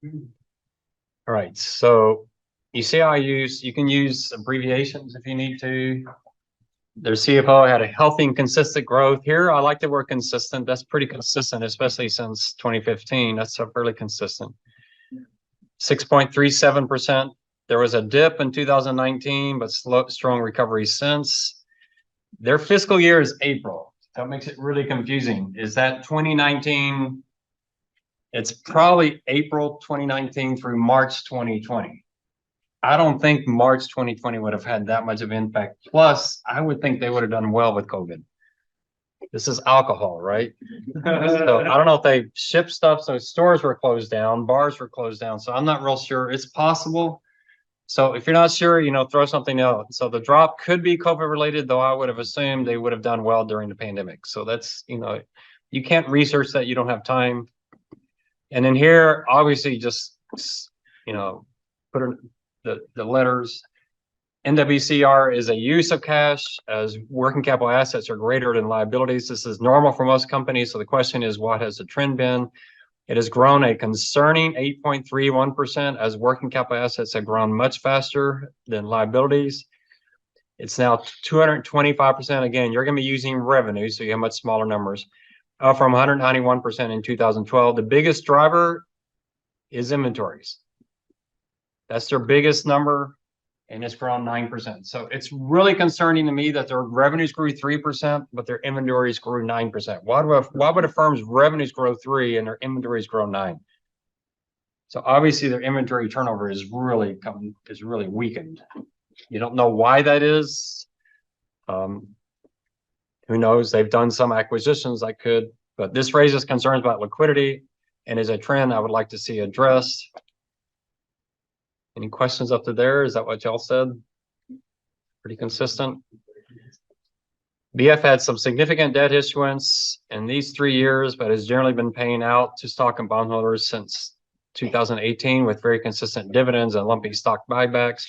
All right, so you see you can use abbreviations if you need to. Their CFO had a healthy and consistent growth. Here, I like the word consistent. That's pretty consistent, especially since 2015. That's a fairly consistent. 6.37%. There was a dip in 2019, but strong recovery since. Their fiscal year is April. That makes it really confusing. Is that 2019? It's probably April 2019 through March 2020. I don't think March 2020 would have had that much of impact. Plus, I would think they would have done well with COVID. This is alcohol, right? So I don't know if they shipped stuff. So stores were closed down, bars were closed down. So I'm not real sure. It's possible. So if you're not sure, throw something out. So the drop could be COVID related, though I would have assumed they would have done well during the pandemic. So that's, you can't research that. You don't have time. And then here, obviously, just, put the letters. NWCR is a use of cash as working capital assets are greater than liabilities. This is normal for most companies. So the question is, what has the trend been? It has grown a concerning 8.31% as working capital assets have grown much faster than liabilities. It's now 225%. Again, you're going to be using revenue, so you have much smaller numbers, from 191% in 2012. The biggest driver is inventories. That's their biggest number, and it's grown 9%. So it's really concerning to me that their revenues grew 3%, but their inventories grew 9%. Why would a firm's revenues grow 3% and their inventories grow 9%? So obviously their inventory turnover is really weakened. You don't know why that is. Who knows? They've done some acquisitions but this raises concerns about liquidity and is a trend I would like to see addressed. Any questions up to there? Is that what y'all said? Pretty consistent. BF had some significant debt issuance in these 3 years, but has generally been paying out to stock and bondholders since 2018 with very consistent dividends and lumpy stock buybacks.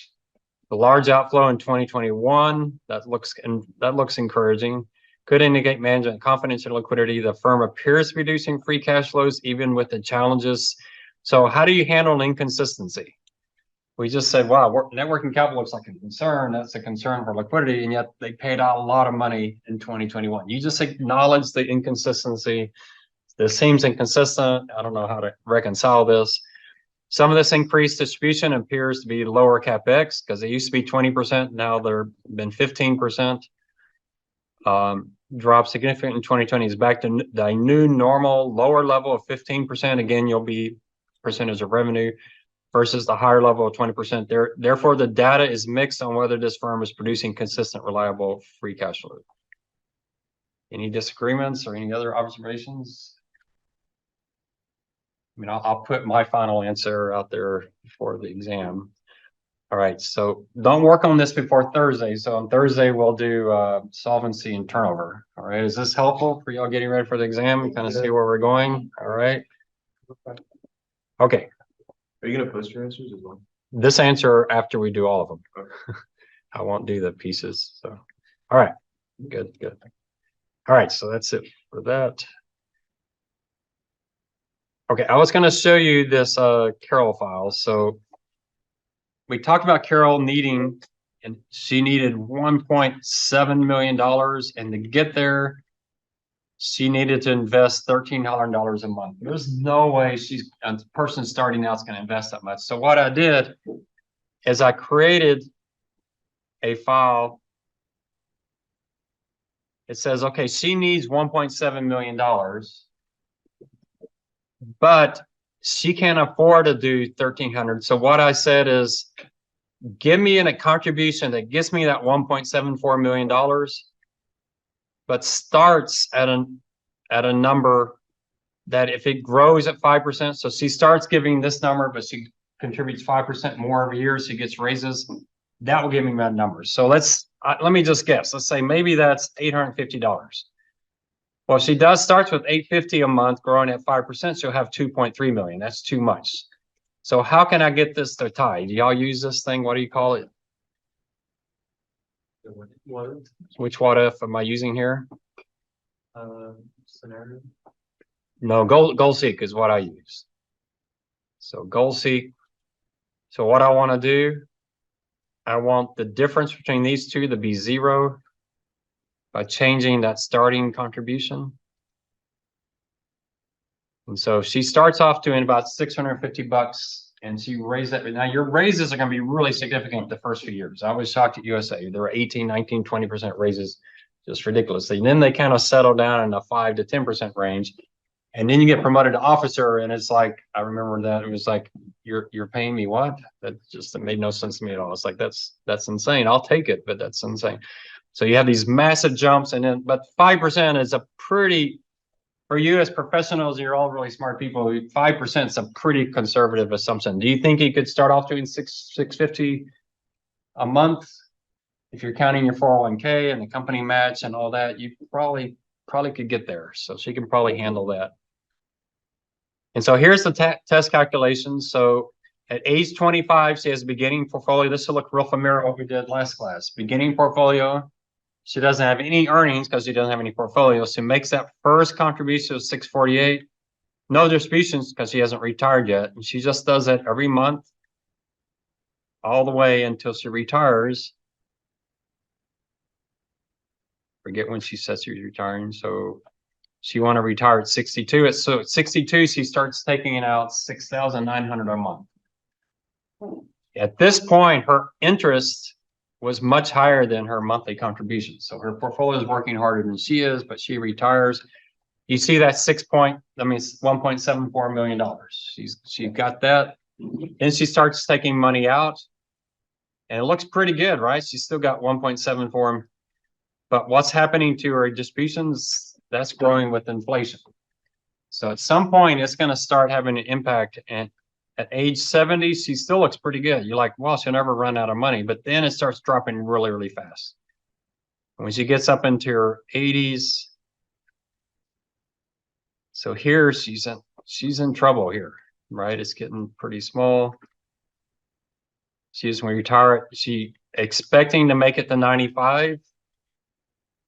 The large outflow in 2021, that looks encouraging. Could indicate management confidence in liquidity. The firm appears to be reducing free cash flows even with the challenges. So how do you handle an inconsistency? We just said, wow, net working capital looks like a concern. That's a concern for liquidity, and yet they paid out a lot of money in 2021. You just acknowledge the inconsistency. This seems inconsistent. I don't know how to reconcile this. Some of this increased distribution appears to be lower CapEx because it used to be 20%. Now they've been 15%. Dropped significantly in 2020 is back to the new normal lower level of 15%. Again, you'll be percentage of revenue versus the higher level of 20%. Therefore, the data is mixed on whether this firm is producing consistent, reliable free cash flow. Any disagreements or any other observations? I mean, I'll put my final answer out there for the exam. All right, so don't work on this before Thursday. So on Thursday, we'll do solvency and turnover. All right, is this helpful for y'all getting ready for the exam? Kind of see where we're going. All right. Okay. Are you going to post your answers as well? This answer after we do all of them. Okay. I won't do the pieces. So, all right, good. All right, so that's it for that. Okay, I was going to show you this Carol file. So we talked about Carol needing, and she needed $1.7 million, and to get there, she needed to invest $1,300 a month. There's no way a person starting out is going to invest that much. So what I did is I created a file. It says, okay, she needs $1.7 million, but she can't afford to do 1,300. So what I said is, give me a contribution that gets me that $1.74 million, but starts at a number that if it grows at 5%, so she starts giving this number, but she contributes 5% more every year, she gets raises, that will give me that number. So let me just guess. Let's say maybe that's $850. Well, she starts with $850 a month, growing at 5%, she'll have 2.3 million. That's too much. So how can I get this to tie? Do y'all use this thing? What do you call it? Which what if am I using here? Scenario. No, goal seek is what I use. So goal seek. So what I want to do, I want the difference between these two to be 0 by changing that starting contribution. And so she starts off doing about 650 bucks and she raised that. Now your raises are going to be really significant the first few years. I was shocked at USA. There were 18, 19, 20% raises, just ridiculously. And then they kind of settle down in the 5 to 10% range. And then you get promoted to officer and it's like, I remember that it was like, you're paying me what? That just made no sense to me at all. It's like, that's insane. I'll take it, but that's insane. So you have these massive jumps and then, but 5% is a pretty, for you as professionals, you're all really smart people. 5% is a pretty conservative assumption. Do you think you could start off doing 650 a month? If you're counting your 401k and the company match and all that, you probably could get there. So she can probably handle that. And so here's the test calculations. So at age 25, she has a beginning portfolio. This will look real familiar what we did last class. Beginning portfolio. She doesn't have any earnings because she doesn't have any portfolio. She makes that first contribution of 648. No distributions because she hasn't retired yet. And she just does it every month all the way until she retires. Forget when she says she's retiring. So she want to retire at 62. So at 62, she starts taking out 6,900 a month. At this point, her interest was much higher than her monthly contribution. So her portfolio is working harder than she is, but she retires. You see that $1.74 million. She got that. Then she starts taking money out. And it looks pretty good, right? She's still got 1.74. But what's happening to her distributions? That's growing with inflation. So at some point, it's going to start having an impact. And at age 70, she still looks pretty good. You're like, well, she'll never run out of money. But then it starts dropping really, really fast. When she gets up into her 80s, so here she's in trouble here, right? It's getting pretty small. She's going to retire. She expecting to make it to 95.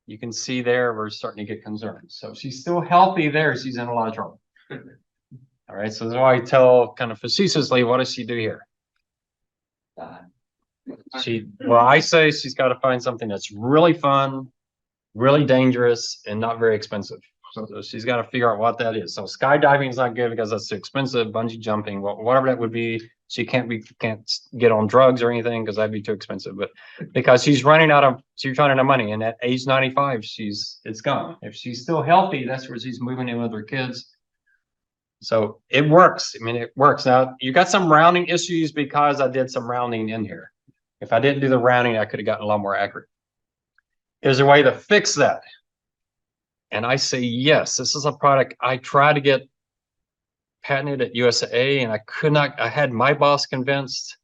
You can see there, we're starting to get concerned. So she's still healthy there. She's in a lot of trouble. All right. So that's why I tell kind of facetiously, what does she do here? Well, I say she's got to find something that's really fun, really dangerous, and not very expensive. So she's got to figure out what that is. So skydiving is not good because that's too expensive. Bungee jumping, whatever that would be. She can't get on drugs or anything because that'd be too expensive. But because she's running out of money, and at age 95, it's gone. If she's still healthy, that's where she's moving in with her kids. So it works. I mean, it works. Now you got some rounding issues because I did some rounding in here. If I didn't do the rounding, I could have gotten a lot more accurate. Is there a way to fix that? And I say, yes, this is a product I try to get patented at USAA, and I could not. I had my boss convinced.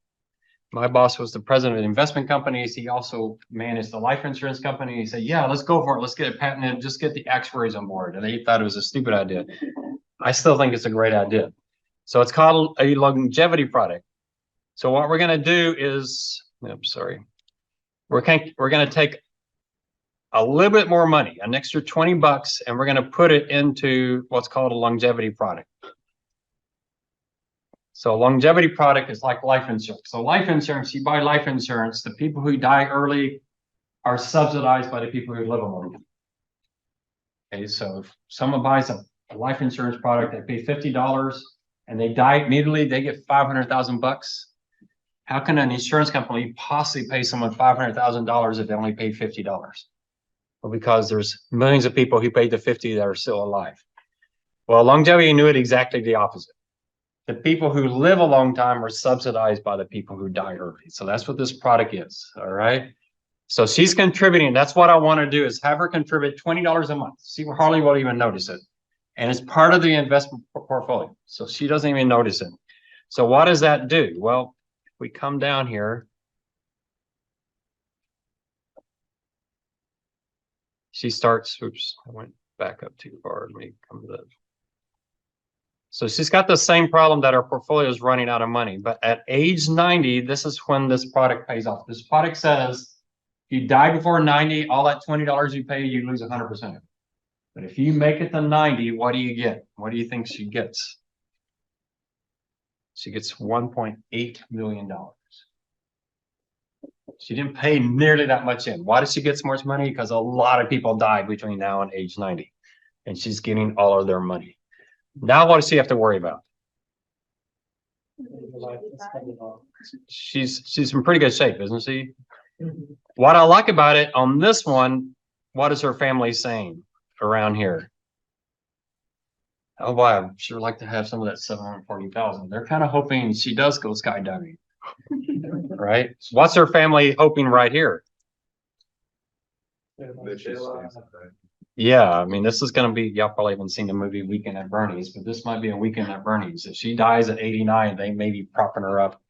My boss was the president of investment companies. He also managed the life insurance company. He said, yeah, let's go for it. Let's get it patented. Just get the actuaries on board. And they thought it was a stupid idea. I still think it's a great idea. So it's called a longevity product. So what we're going to do is, we're going to take a little bit more money, an extra 20 bucks, and we're going to put it into what's called a longevity product. So a longevity product is like life insurance. So life insurance, you buy life insurance, the people who die early are subsidized by the people who live a long time. Okay, so if someone buys a life insurance product, they pay $50 and they die immediately, they get 500,000 bucks. How can an insurance company possibly pay someone $500,000 if they only paid $50? Well, because there's millions of people who paid the 50 that are still alive. Well, longevity annuity exactly the opposite. The people who live a long time are subsidized by the people who die early. So that's what this product is. All right. So she's contributing. That's what I want to do, is have her contribute $20 a month. See, Harley won't even notice it. And it's part of the investment portfolio. So she doesn't even notice it. So what does that do? Well, if we come down here, she starts, oops, I went back up too far. Let me come to that. So she's got the same problem that her portfolio is running out of money. But at age 90, this is when this product pays off. This product says, if you die before 90, all that $20 you pay, you lose 100% of it. But if you make it to 90, what do you get? What do you think she gets? She gets $1.8 million. She didn't pay nearly that much in. Why does she get so much money? Because a lot of people died between now and age 90, and she's getting all of their money. Now, what does she have to worry about? She's in pretty good shape, isn't she? What I like about it on this one, what is her family saying around here? Oh boy, I'd sure like to have some of that 740,000. They're kind of hoping she does go skydiving. Right? What's her family hoping right here? That she stays inside. Yeah, I mean, this is going to be, y'all probably haven't seen the movie Weekend at Bernie's, but this might be a Weekend at Bernie's. If she dies at 89, they may be propping her up,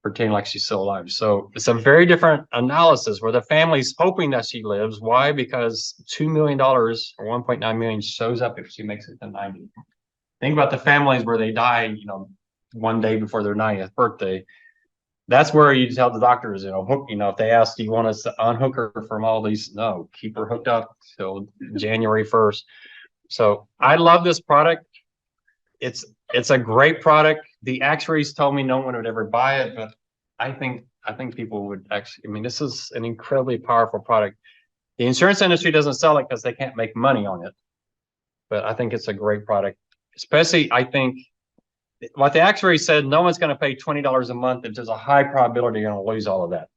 pretending like she's still alive. So it's a very different analysis where the family's hoping that she lives. Why? Because $2 million or 1.9 million shows up if she makes it to 90. Think about the families where they die, you know, one day before their 90th birthday. That's where you tell the doctors, you know, hook, you know, if they ask, do you want us to unhook her from all these? No, keep her hooked up till January 1st. So I love this product. It's a great product. The actuaries told me no one would ever buy it, but I think people would actually, I mean, this is an incredibly powerful product. The insurance industry doesn't sell it because they can't make money on it. But I think it's a great product, especially I think what the actuary said, no one's going to pay $20 a month if there's a high probability you're going to lose all of that.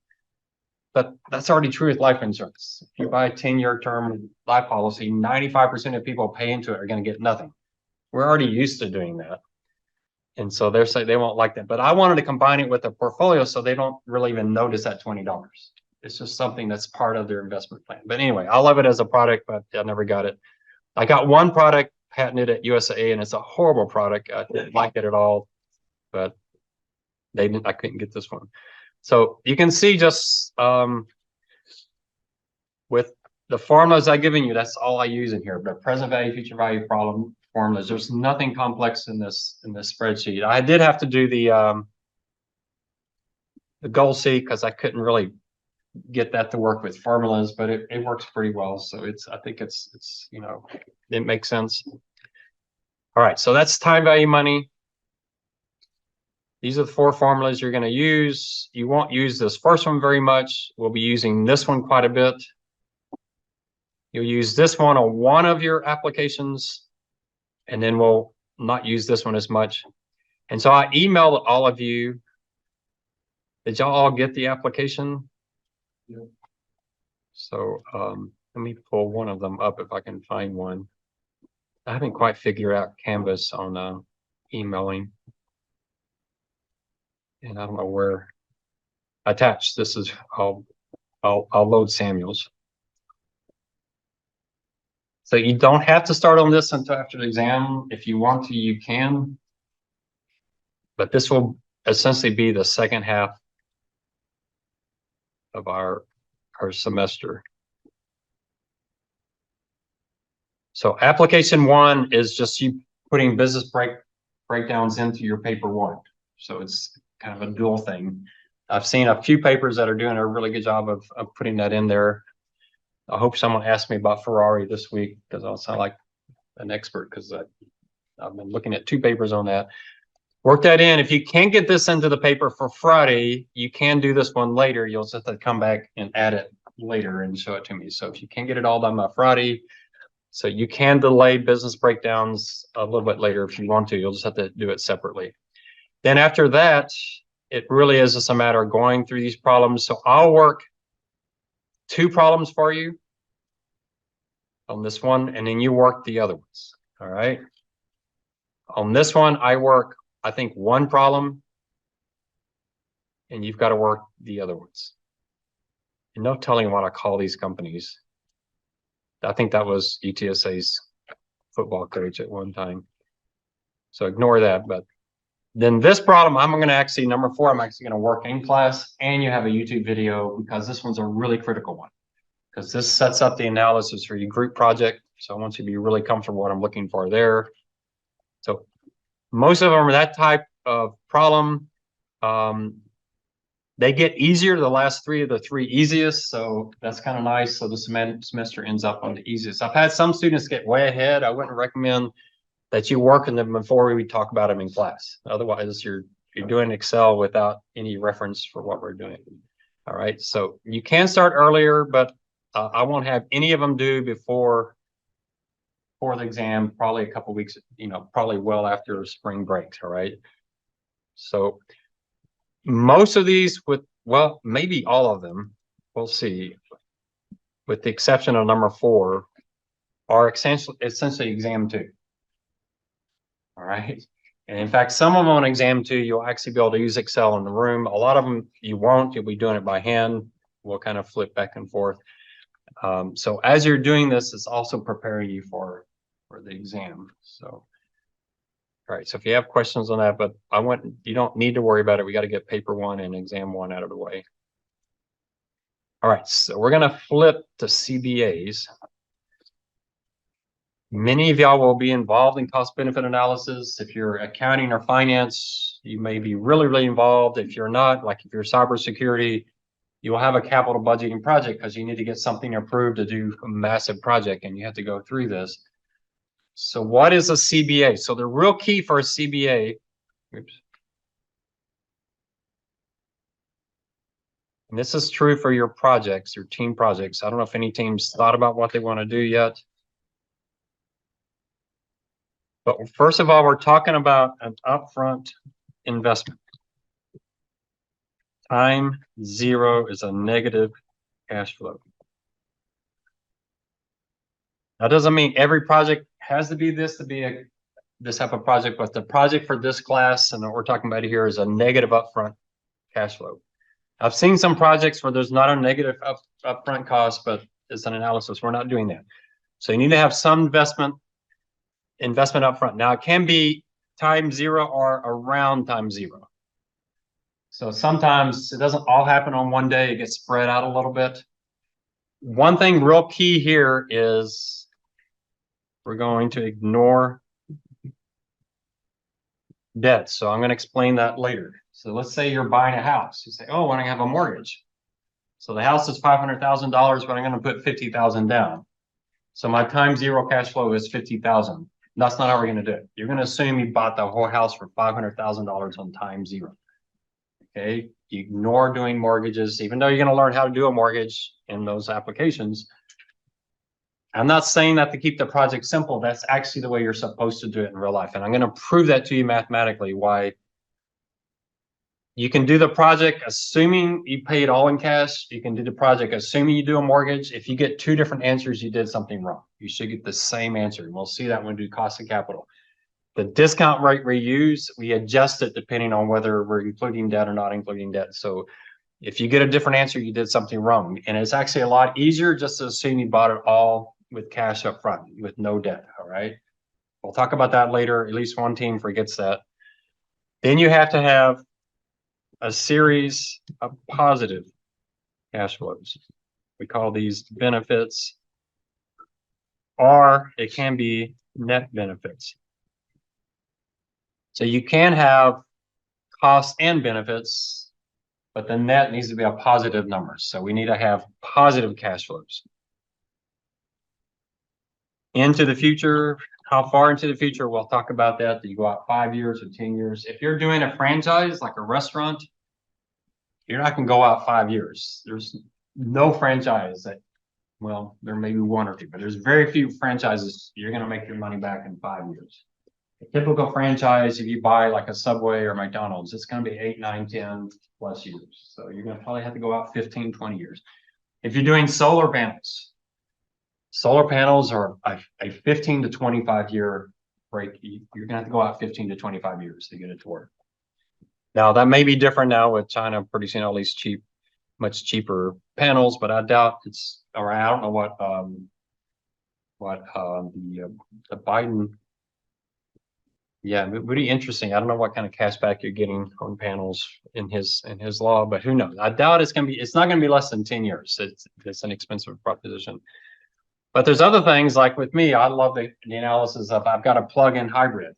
But that's already true with life insurance. If you buy a 10-year term life policy, 95% of people pay into it are going to get nothing. We're already used to doing that. And so they're saying they won't like that. But I wanted to combine it with a portfolio so they don't really even notice that $20. It's just something that's part of their investment plan. But anyway, I love it as a product, but I never got it. I got one product patented at USAA, and it's a horrible product. I didn't like it at all, but they didn't. I couldn't get this one. So you can see just with the formulas I've given you, that's all I use in here. But present value, future value problem formulas. There's nothing complex in this spreadsheet. I did have to do the goal seek because I couldn't really get that to work with formulas, but it works pretty well. So I think it's you know, it makes sense. All right, so that's time value money. These are the 4 formulas you're going to use. You won't use this first one very much. We'll be using this one quite a bit. You'll use this one on one of your applications, and then we'll not use this one as much. And so I emailed all of you. Did y'all all get the application? Yeah. So let me pull one of them up if I can find one. I haven't quite figured out Canvas on emailing. And I don't know where attached. This is I'll load Samuel's. So you don't have to start on this until after the exam. If you want to, you can. But this will essentially be the second half of our semester. So application 1 is just you putting business breakdowns into your paper 1. So it's kind of a dual thing. I've seen a few papers that are doing a really good job of putting that in there. I hope someone asks me about Ferrari this week because I'll sound like an expert because I've been looking at 2 papers on that. Work that in. If you can't get this into the paper for Friday, you can do this one later. You'll just have to come back and add it later and show it to me. So if you can't get it all done by Friday, so you can delay business breakdowns a little bit later if you want to. You'll just have to do it separately. Then after that, it really is just a matter of going through these problems. So I'll work 2 problems for you on this one, and then you work the other ones. All right. On this one, I work, I think, 1 problem, and you've got to work the other ones. And no telling what I call these companies. I think that was UTSA's football coach at one time. So ignore that. But then this problem, I'm going to actually, number 4, I'm actually going to work in class, and you have a YouTube video because this one's a really critical one. Because this sets up the analysis for your group project. So I want you to be really comfortable what I'm looking for there. So most of them are that type of problem. They get easier the last 3 of the 3 easiest. So that's kind of nice. So the semester ends up on the easiest. I've had some students get way ahead. I wouldn't recommend that you work in them before we talk about them in class. Otherwise, you're doing Excel without any reference for what we're doing. All right, so you can start earlier, but I won't have any of them due before the exam, probably a couple weeks, probably well after spring breaks. All right. So most of these well, maybe all of them, we'll see, with the exception of number 4, are essentially exam 2. All right. And in fact, some of them on exam 2, you'll actually be able to use Excel in the room. A lot of them you won't. You'll be doing it by hand. We'll kind of flip back and forth. So as you're doing this, it's also preparing you for the exam. So, all right. So if you have questions on that, but you don't need to worry about it. We got to get paper 1 and exam 1 out of the way. All right. So we're going to flip to CBAs. Many of y'all will be involved in cost benefit analysis. If you're accounting or finance, you may be really, really involved. If you're not, like if you're cybersecurity, you will have a capital budgeting project because you need to get something approved to do a massive project and you have to go through this. So what is a CBA? So the real key for a CBA, and this is true for your projects, your team projects. I don't know if any teams thought about what they want to do yet. But first of all, we're talking about an upfront investment. Time 0 is a negative cash flow. That doesn't mean every project has to be this type of project, but the project for this class and what we're talking about here is a negative upfront cash flow. I've seen some projects where there's not a negative upfront cost, but it's an analysis. We're not doing that. So you need to have some investment upfront. Now it can be time 0 or around time 0. So sometimes it doesn't all happen on one day. It gets spread out a little bit. One thing real key here is we're going to ignore debt. So I'm going to explain that later. So let's say you're buying a house. You say, oh, I want to have a mortgage. So the house is $500,000, but I'm going to put $50,000 down. So my time 0 cash flow is $50,000. That's not how we're going to do it. You're going to assume you bought the whole house for $500,000 on time 0. Okay, you ignore doing mortgages, even though you're going to learn how to do a mortgage in those applications. I'm not saying that to keep the project simple. That's actually the way you're supposed to do it in real life. And I'm going to prove that to you mathematically, why you can do the project assuming you pay it all in cash. You can do the project assuming you do a mortgage. If you get 2 different answers, you did something wrong. You should get the same answer. And we'll see that when we do cost of capital. The discount rate we use, we adjust it depending on whether we're including debt or not including debt. So if you get a different answer, you did something wrong. And it's actually a lot easier just to assume you bought it all with cash up front with no debt. All right. We'll talk about that later. At least one team forgets that. Then you have to have a series of positive cash flows. We call these benefits, or it can be net benefits. So you can have costs and benefits, but the net needs to be a positive number. So we need to have positive cash flows. Into the future, how far into the future? We'll talk about that. Do you go out 5 years or 10 years? If you're doing a franchise like a restaurant, you're not going to go out 5 years. There's no franchise that, well, there may be 1 or 2, but there's very few franchises you're going to make your money back in 5 years. A typical franchise, if you buy like a Subway or McDonald's, it's going to be 8, 9, 10 plus years. So you're going to probably have to go out 15, 20 years. If you're doing solar panels are a 15 to 25 year break. You're going to have to go out 15 to 25 years to get it to work. Now that may be different now with China producing all these much cheaper panels, but I doubt it's, or I don't know what the Biden. Yeah, it would be interesting. I don't know what kind of cash back you're getting on panels in his law, but who knows? I doubt it's not going to be less than 10 years. It's an expensive proposition. But there's other things like with me, I love the analysis of I've got a plug-in hybrid.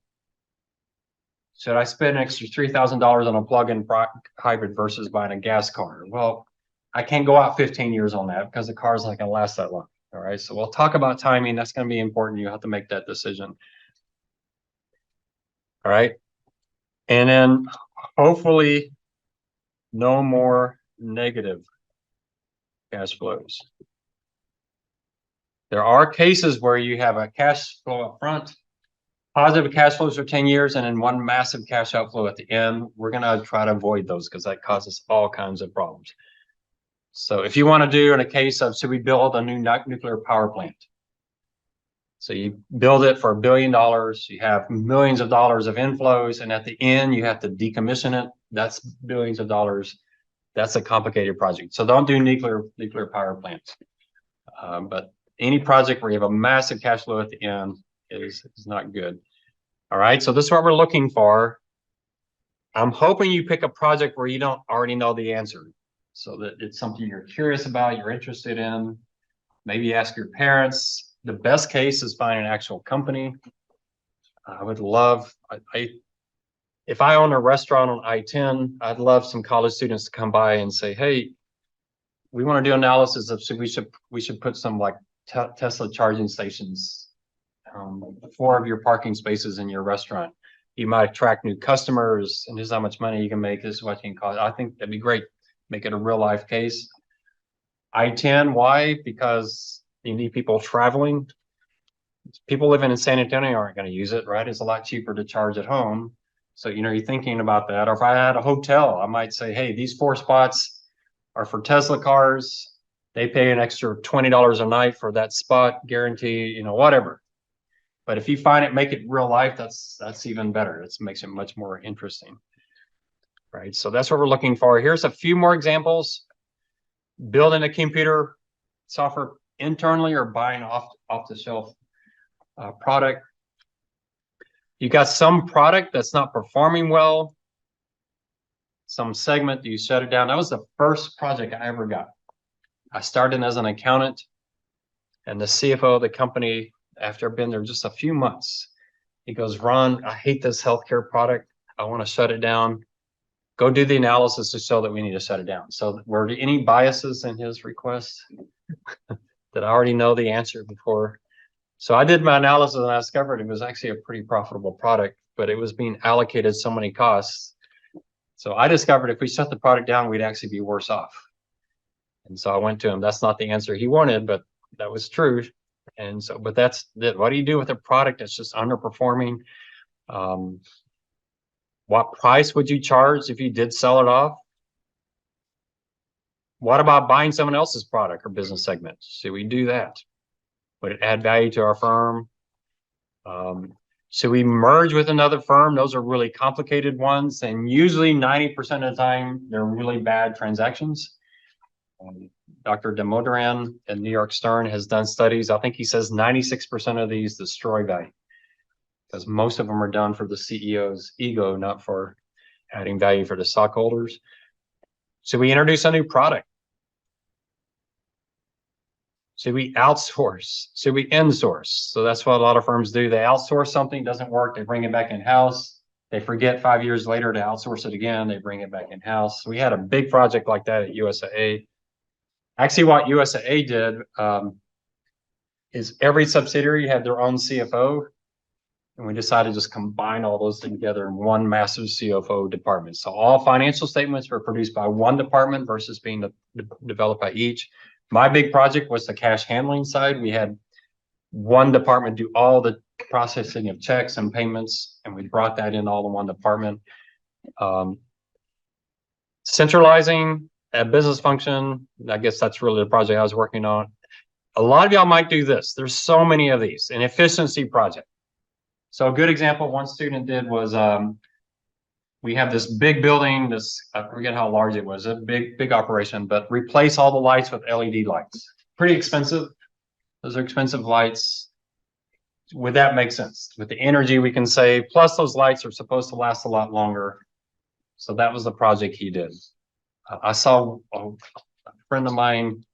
Should I spend an extra $3,000 on a plug-in hybrid versus buying a gas car? Well, I can't go out 15 years on that because the car's not going to last that long. All right, so we'll talk about timing. That's going to be important. You have to make that decision. All right. And then hopefully no more negative cash flows. There are cases where you have a cash flow up front, positive cash flows for 10 years, and then one massive cash outflow at the end. We're going to try to avoid those because that causes all kinds of problems. So if you want to do in a case of, should we build a new nuclear power plant? So you build it for $1 billion, you have millions of dollars of inflows, and at the end you have to decommission it. That's billions of dollars. That's a complicated project. So don't do nuclear power plants. But any project where you have a massive cash flow at the end is not good. All right, so this is what we're looking for. I'm hoping you pick a project where you don't already know the answer, so that it's something you're curious about, you're interested in. Maybe ask your parents. The best case is find an actual company. I would love, if I own a restaurant on I-10, I'd love some college students to come by and say, hey, we want to do analysis of, we should put some like Tesla charging stations, 4 of your parking spaces in your restaurant. You might attract new customers, and this is how much money you can make. This is what you can cost. I think that'd be great. Make it a real life case. I-10, why? Because you need people traveling. People living in San Antonio aren't going to use it, right? It's a lot cheaper to charge at home. So, you're thinking about that. Or if I had a hotel, I might say, hey, these 4 spots are for Tesla cars. They pay an extra $20 a night for that spot, guarantee, whatever. But if you find it, make it real life, that's even better. It makes it much more interesting, right? So that's what we're looking for. Here's a few more examples. Building a computer software internally or buying off the shelf product. You got some product that's not performing well, some segment, you shut it down. That was the first project I ever got. I started as an accountant, and the CFO of the company, after I've been there just a few months, he goes, Ron, I hate this healthcare product. I want to shut it down. Go do the analysis to show that we need to shut it down. So were there any biases in his request that I already know the answer before? So I did my analysis and I discovered it was actually a pretty profitable product, but it was being allocated so many costs. So I discovered if we shut the product down, we'd actually be worse off. And so I went to him. That's not the answer he wanted, but that was true. And so, but that's that. What do you do with a product that's just underperforming? What price would you charge if you did sell it off? What about buying someone else's product or business segment? Should we do that? Would it add value to our firm? Should we merge with another firm? Those are really complicated ones. And usually 90% of the time, they're really bad transactions. Dr. Damodaran at New York Stern has done studies. I think he says 96% of these destroy value because most of them are done for the CEO's ego, not for adding value for the stockholders. Should we introduce a new product? Should we outsource? Should we insource? So that's what a lot of firms do. They outsource something, doesn't work, they bring it back in-house. They forget 5 years later to outsource it again, they bring it back in-house. We had a big project like that at USAA. Actually, what USAA did is every subsidiary had their own CFO, and we decided to just combine all those together in one massive CFO department. So all financial statements were produced by one department versus being developed by each. My big project was the cash handling side. We had one department do all the processing of checks and payments, and we brought that in all in one department. Centralizing a business function, I guess that's really the project I was working on. A lot of y'all might do this. There's so many of these, an efficiency project. So a good example one student did was we have this big building, I forget how large it was, a big operation, but replace all the lights with LED lights. Pretty expensive. Those are expensive lights. Would that make sense? With the energy we can save, plus those lights are supposed to last a lot longer. So that was the project he did. I saw a friend of mine,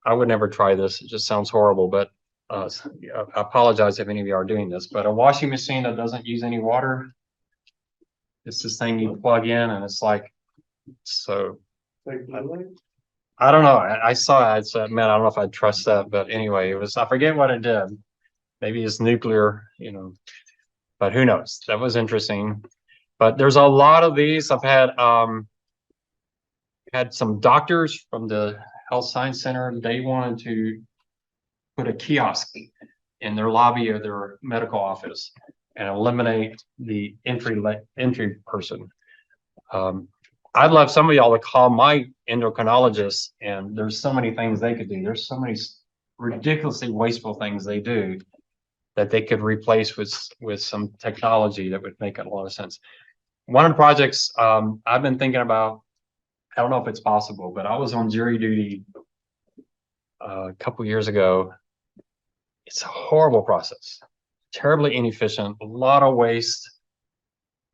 I would never try this, it just sounds horrible, but I apologize if any of you are doing this, but a washing machine that doesn't use any water, it's this thing you plug in and it's like, so. I don't know. I saw it. I said, man, I don't know if I'd trust that, but anyway, it was, I forget what it did. Maybe it's nuclear, but who knows? That was interesting. But there's a lot of these. I've had some doctors from the health science center. They wanted to put a kiosk in their lobby of their medical office and eliminate the entry person. I'd love some of y'all to call my endocrinologist, and there's so many things they could do. There's so many ridiculously wasteful things they do that they could replace with some technology that would make a lot of sense. One of the projects I've been thinking about, I don't know if it's possible, but I was on jury duty a couple years ago. It's a horrible process, terribly inefficient, a lot of waste.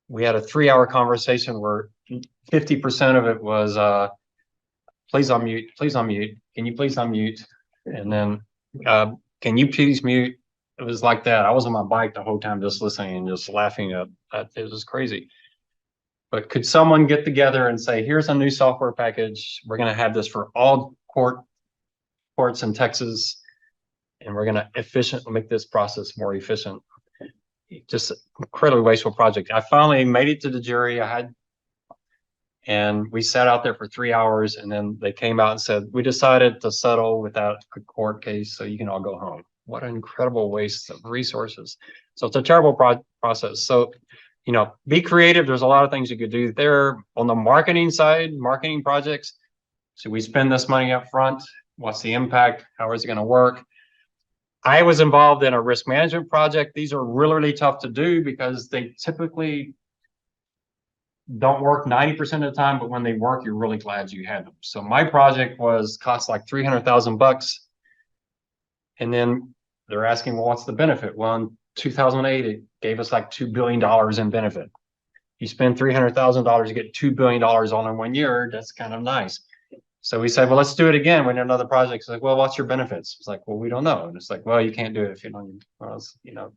We had a 3-hour conversation where 50% of it was, please unmute, can you please unmute? And then, can you please mute? It was like that. I was on my bike the whole time just listening and just laughing at it was crazy. But could someone get together and say, here's a new software package. We're going to have this for all courts in Texas, and we're going to make this process more efficient. Just incredibly wasteful project. I finally made it to the jury. And we sat out there for 3 hours, and then they came out and said, we decided to settle without a court case, so you can all go home. What an incredible waste of resources. So it's a terrible process. So, you know, be creative. There's a lot of things you could do there. On the marketing side, marketing projects. So we spend this money up front. What's the impact? How is it going to work? I was involved in a risk management project. These are really, really tough to do because they typically don't work 90% of the time, but when they work, you're really glad you had them. So my project cost like $300,000. And then they're asking, well, what's the benefit? Well, in 2008, it gave us like $2 billion in benefit. You spend $300,000, you get $2 billion all in 1 year. That's kind of nice. So we said, well, let's do it again. When another project, it's like, well, what's your benefits? It's like, well, we don't know. And it's like, well, you can't do it if you don't,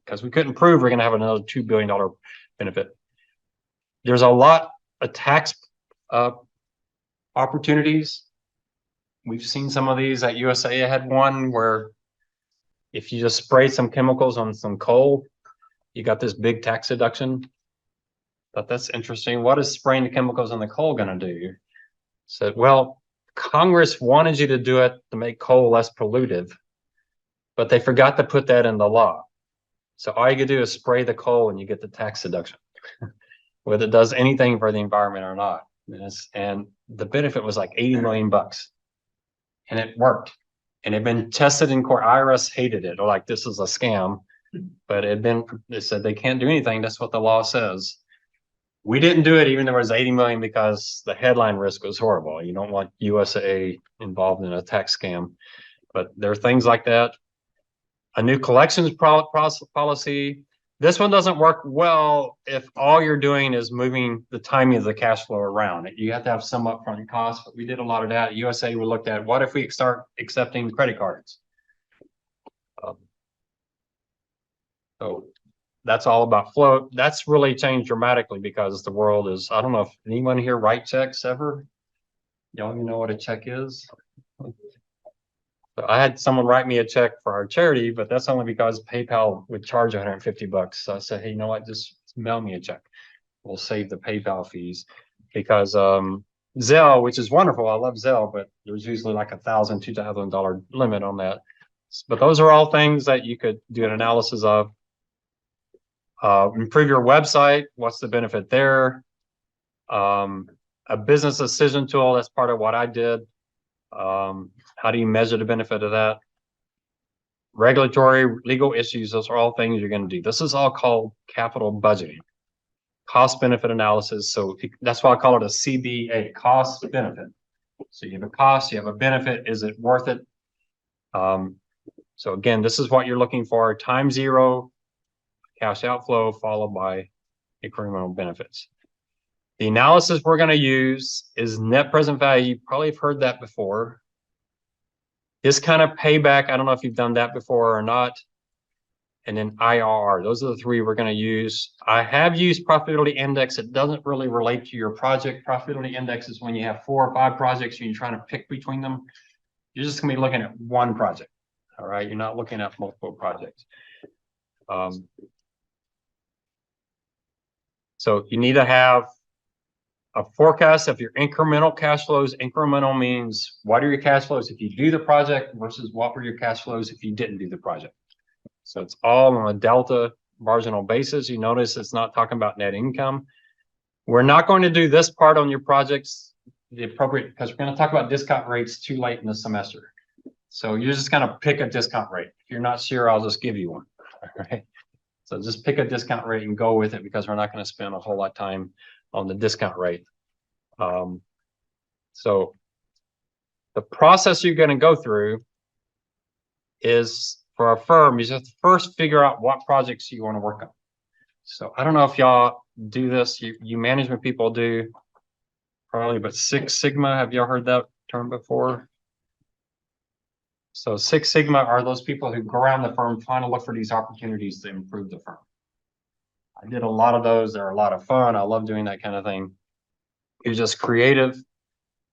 because we couldn't prove we're going to have another $2 billion benefit. There's a lot of tax opportunities. We've seen some of these at USAA. I had one where if you just spray some chemicals on some coal, you got this big tax deduction. But that's interesting. What is spraying the chemicals on the coal going to do? So, well, Congress wanted you to do it to make coal less pollutive, but they forgot to put that in the law. So all you can do is spray the coal and you get the tax deduction. Whether it does anything for the environment or not. And the benefit was like 80 million bucks. And it worked. And it had been tested in court. IRS hated it. They're like, this is a scam. But they said they can't do anything. That's what the law says. We didn't do it even though it was 80 million because the headline risk was horrible. You don't want USAA involved in a tax scam. But there are things like that. A new collections policy. This one doesn't work well if all you're doing is moving the timing of the cash flow around. You have to have some upfront costs, but we did a lot of that. At USA, we looked at what if we start accepting credit cards? So that's all about flow. That's really changed dramatically because the world is, I don't know if anyone here write checks ever. Y'all even know what a check is? So I had someone write me a check for our charity, but that's only because PayPal would charge 150 bucks. So I said, hey, you know what? Just mail me a check. We'll save the PayPal fees because Zelle, which is wonderful. I love Zelle, but there's usually like $1,000, $2,000 limit on that. But those are all things that you could do an analysis of. Improve your website. What's the benefit there? A business decision tool. That's part of what I did. How do you measure the benefit of that? Regulatory, legal issues, those are all things you're going to do. This is all called capital budgeting, cost benefit analysis. So that's why I call it a CBA, cost benefit. So you have a cost, you have a benefit. Is it worth it? So again, this is what you're looking for. Time zero, cash outflow, followed by incremental benefits. The analysis we're going to use is net present value. You probably have heard that before. This kind of payback, I don't know if you've done that before or not. And then IRR, those are the three we're going to use. I have used profitability index. It doesn't really relate to your project. Profitability index is when you have 4 or 5 projects and you're trying to pick between them. You're just going to be looking at one project. All right. You're not looking at multiple projects. So you need to have a forecast of your incremental cash flows. Incremental means what are your cash flows if you do the project versus what were your cash flows if you didn't do the project. So it's all on a delta marginal basis. You notice it's not talking about net income. We're not going to do this part on your projects, the appropriate, because we're going to talk about discount rates too late in the semester. So you're just going to pick a discount rate. If you're not sure, I'll just give you one. All right. So just pick a discount rate and go with it because we're not going to spend a whole lot of time on the discount rate. So the process you're going to go through is for a firm, you just have to first figure out what projects you want to work on. So I don't know if y'all do this, you management people do probably, but Six Sigma, have y'all heard that term before? So Six Sigma are those people who go around the firm trying to look for these opportunities to improve the firm. I did a lot of those. They're a lot of fun. I love doing that kind of thing. It was just creative.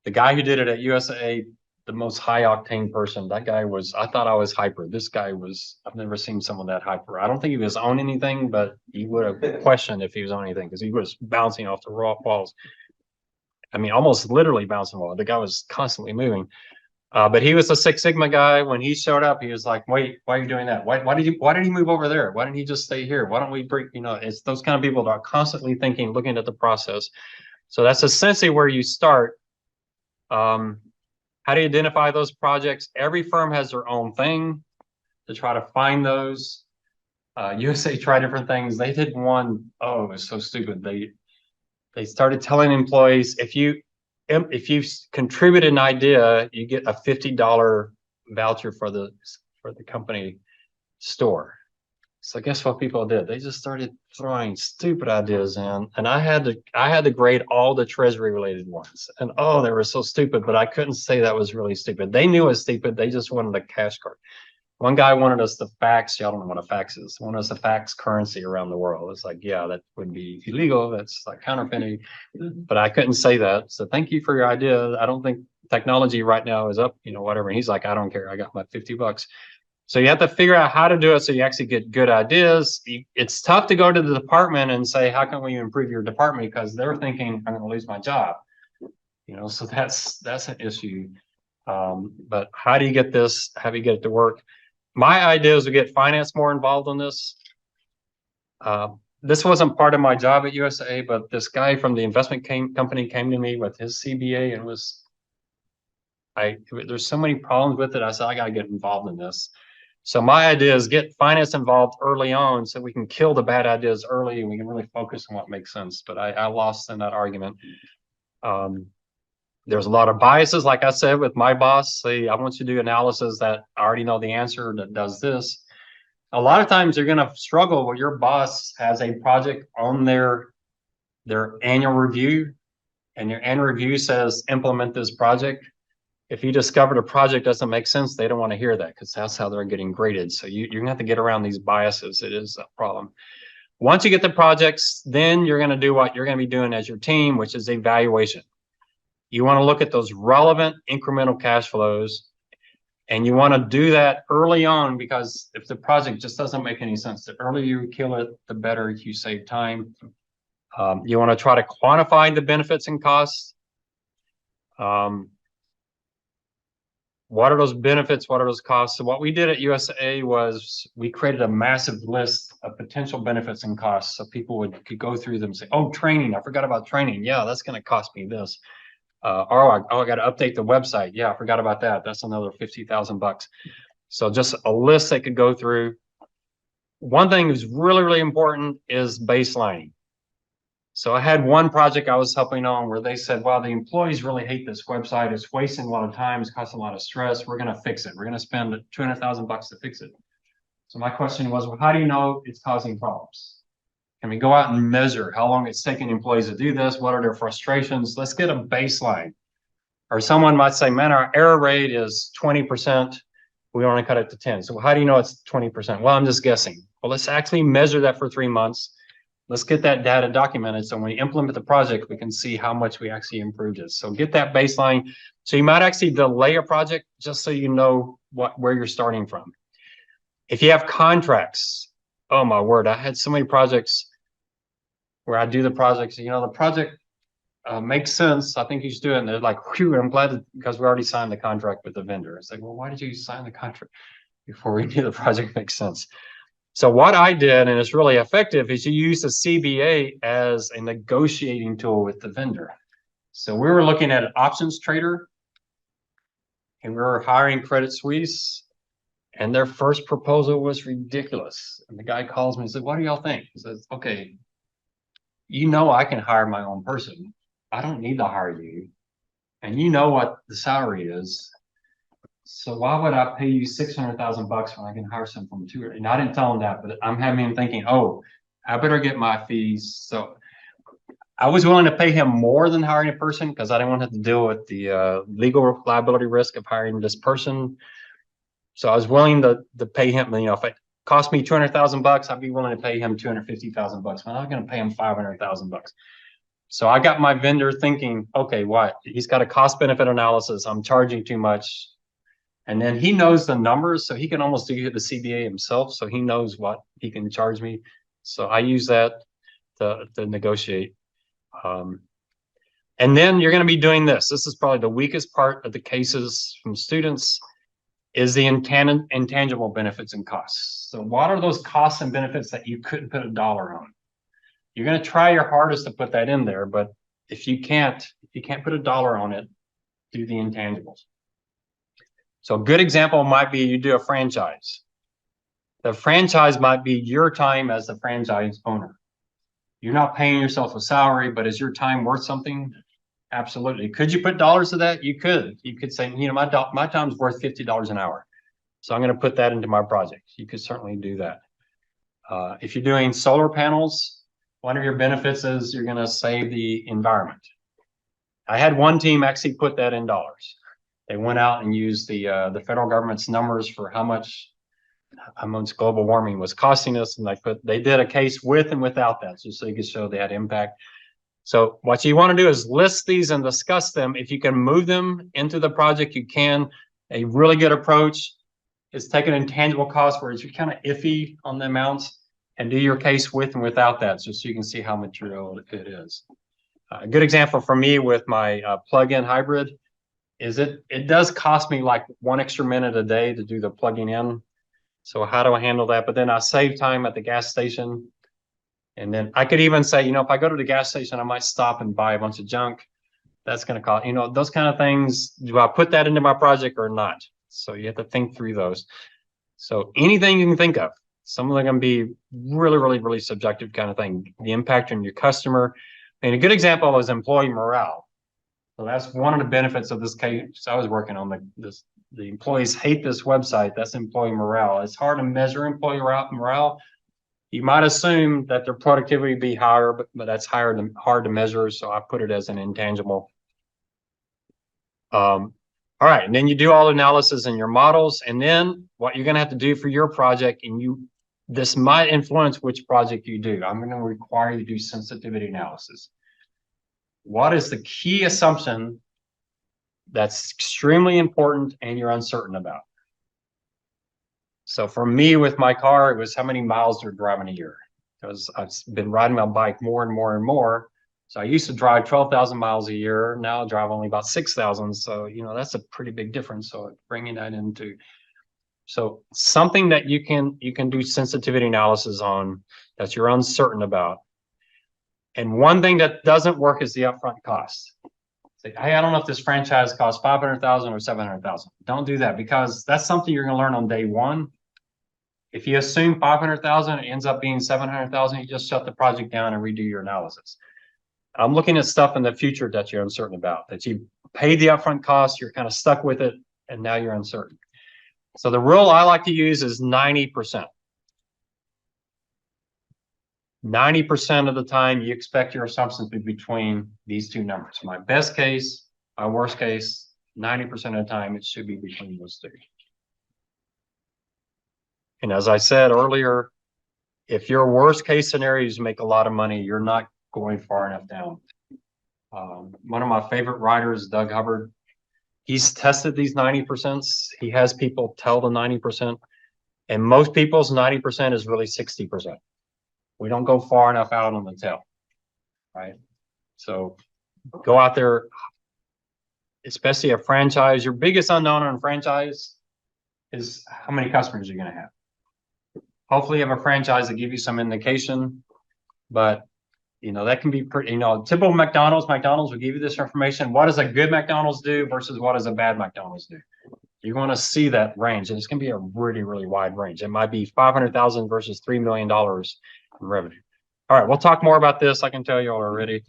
The guy who did it at USA, the most high octane person, that guy was, I thought I was hyper. This guy was, I've never seen someone that hyper. I don't think he was on anything, but he would have questioned if he was on anything because he was bouncing off the raw walls. I mean, almost literally bouncing off. The guy was constantly moving. But he was a Six Sigma guy. When he showed up, he was like, wait, why are you doing that? Why did he move over there? Why didn't he just stay here? Why don't we break, it's those kind of people that are constantly thinking, looking at the process. So that's essentially where you start. How do you identify those projects? Every firm has their own thing to try to find those. USA tried different things. They did one, oh, it was so stupid. They started telling employees, if you contribute an idea, you get a $50 voucher for the company store. So guess what people did? They just started throwing stupid ideas in, and I had to grade all the treasury related ones. And oh, they were so stupid, but I couldn't say that was really stupid. They knew it was stupid. They just wanted a cash card. One guy wanted us to fax. Y'all don't know what a fax is. Wanted us to fax currency around the world. It's like, yeah, that would be illegal. That's like counterfeiting. But I couldn't say that. So thank you for your idea. I don't think technology right now is up, whatever. And he's like, I don't care. I got my $50. So you have to figure out how to do it so you actually get good ideas. It's tough to go to the department and say, how can we improve your department? Because they're thinking, I'm going to lose my job. So that's an issue. But how do you get this? How do you get it to work? My idea is to get finance more involved in this. This wasn't part of my job at USA, but this guy from the investment company came to me with his CBA and there's so many problems with it. I said, I got to get involved in this. So my idea is get finance involved early on so we can kill the bad ideas early and we can really focus on what makes sense. But I lost in that argument. There's a lot of biases, like I said, with my boss. Say, I want you to do analysis that I already know the answer that does this. A lot of times you're going to struggle where your boss has a project on their annual review, and your annual review says implement this project. If you discover the project doesn't make sense, they don't want to hear that because that's how they're getting graded. So you're going to have to get around these biases. It is a problem. Once you get the projects, then you're going to do what you're going to be doing as your team, which is evaluation. You want to look at those relevant incremental cash flows, and you want to do that early on because if the project just doesn't make any sense, the earlier you kill it, the better you save time. You want to try to quantify the benefits and costs. What are those benefits? What are those costs? So what we did at USA was we created a massive list of potential benefits and costs. So people could go through them and say, oh, training, I forgot about training. Yeah, that's going to cost me this. I got to update the website. Yeah, I forgot about that. That's another $50,000. So just a list they could go through. One thing that's really, really important is baselining. So I had one project I was helping on where they said, wow, the employees really hate this website. It's wasting a lot of time. It's causing a lot of stress. We're going to fix it. We're going to spend $200,000 to fix it. So my question was, well, how do you know it's causing problems? Can we go out and measure how long it's taking employees to do this? What are their frustrations? Let's get a baseline. Or someone might say, man, our error rate is 20%. We want to cut it to 10. So how do you know it's 20%? Well, I'm just guessing. Well, let's actually measure that for 3 months. Let's get that data documented. So when we implement the project, we can see how much we actually improved it. So get that baseline. So you might actually delay a project just so you know where you're starting from. If you have contracts, oh my word, I had so many projects. where I do the projects, the project makes sense. I think you should do it. And they're like, whew, I'm glad because we already signed the contract with the vendor. It's like, well, why did you sign the contract before we knew the project makes sense? So what I did, and it's really effective, is you use the CBA as a negotiating tool with the vendor. So we were looking at an options trader, and we were hiring Credit Suisse, and their first proposal was ridiculous. And the guy calls me and said, what do y'all think? He says, okay, I can hire my own person. I don't need to hire you. And you know what the salary is. So why would I pay you $600,000 when I can hire someone from 200? And I didn't tell him that, but I'm having him thinking, oh, I better get my fees. So I was willing to pay him more than hiring a person because I didn't want to have to deal with the legal liability risk of hiring this person. So I was willing to pay him, if it cost me $200,000, I'd be willing to pay him $250,000. I'm not going to pay him $500,000. So I got my vendor thinking, okay, what? He's got a cost benefit analysis. I'm charging too much. And then he knows the numbers, so he can almost do the CBA himself. So he knows what he can charge me. So I use that to negotiate. And then you're going to be doing this. This is probably the weakest part of the cases from students is the intangible benefits and costs. So what are those costs and benefits that you couldn't put a dollar on? You're going to try your hardest to put that in there, but if you can't put a dollar on it, do the intangibles. So a good example might be you do a franchise. The franchise might be your time as the franchise owner. You're not paying yourself a salary, but is your time worth something? Absolutely. Could you put dollars to that? You could. You could say, my time's worth $50 an hour. So I'm going to put that into my project. You could certainly do that. If you're doing solar panels, one of your benefits is you're going to save the environment. I had one team actually put that in dollars. They went out and used the federal government's numbers for how much global warming was costing us, and they did a case with and without that, just so you could show they had impact. So what you want to do is list these and discuss them. If you can move them into the project, you can. A really good approach is take an intangible cost where you're kind of iffy on the amounts and do your case with and without that, just so you can see how material it is. A good example for me with my plug-in hybrid is it does cost me like 1 extra minute a day to do the plugging in. So how do I handle that? But then I save time at the gas station. And then I could even say, if I go to the gas station, I might stop and buy a bunch of junk. That's going to cost, those kind of things. Do I put that into my project or not? So you have to think through those. So anything you can think of, some of them can be really, really, really subjective kind of thing. The impact on your customer. And a good example is employee morale. So that's one of the benefits of this case I was working on. The employees hate this website. That's employee morale. It's hard to measure employee morale. You might assume that their productivity would be higher, but that's hard to measure. So I put it as an intangible. All right, and then you do all the analysis in your models, and then what you're going to have to do for your project, and this might influence which project you do. I'm going to require you to do sensitivity analysis. What is the key assumption that's extremely important and you're uncertain about? So for me with my car, it was how many miles they're driving a year, because I've been riding my bike more and more and more. So I used to drive 12,000 miles a year. Now I drive only about 6,000. So, that's a pretty big difference. So bringing that into, so something that you can do sensitivity analysis on that you're uncertain about. And one thing that doesn't work is the upfront cost. Say, hey, I don't know if this franchise costs 500,000 or 700,000. Don't do that, because that's something you're going to learn on day one. If you assume 500,000, it ends up being 700,000. You just shut the project down and redo your analysis. I'm looking at stuff in the future that you're uncertain about, that you paid the upfront cost, you're kind of stuck with it, and now you're uncertain. So the rule I like to use is 90%. 90% of the time, you expect your assumptions to be between these two numbers. My best case, my worst case, 90% of the time, it should be between those two. And as I said earlier, if your worst case scenario is to make a lot of money, you're not going far enough down. One of my favorite writers, Doug Hubbard, he's tested these 90%. He has people tell the 90%, and most people's 90% is really 60%. We don't go far enough out on the tail. right? So go out there, especially a franchise. Your biggest unknown on franchise is how many customers you're going to have. Hopefully you have a franchise that give you some indication, but you know, that can be pretty, you know, typical McDonald's will give you this information. What does a good McDonald's do versus what does a bad McDonald's do? You want to see that range, and it's going to be a really, really wide range. It might be 500,000 versus $3 million in revenue. All right, we'll talk more about this. I can tell you all already.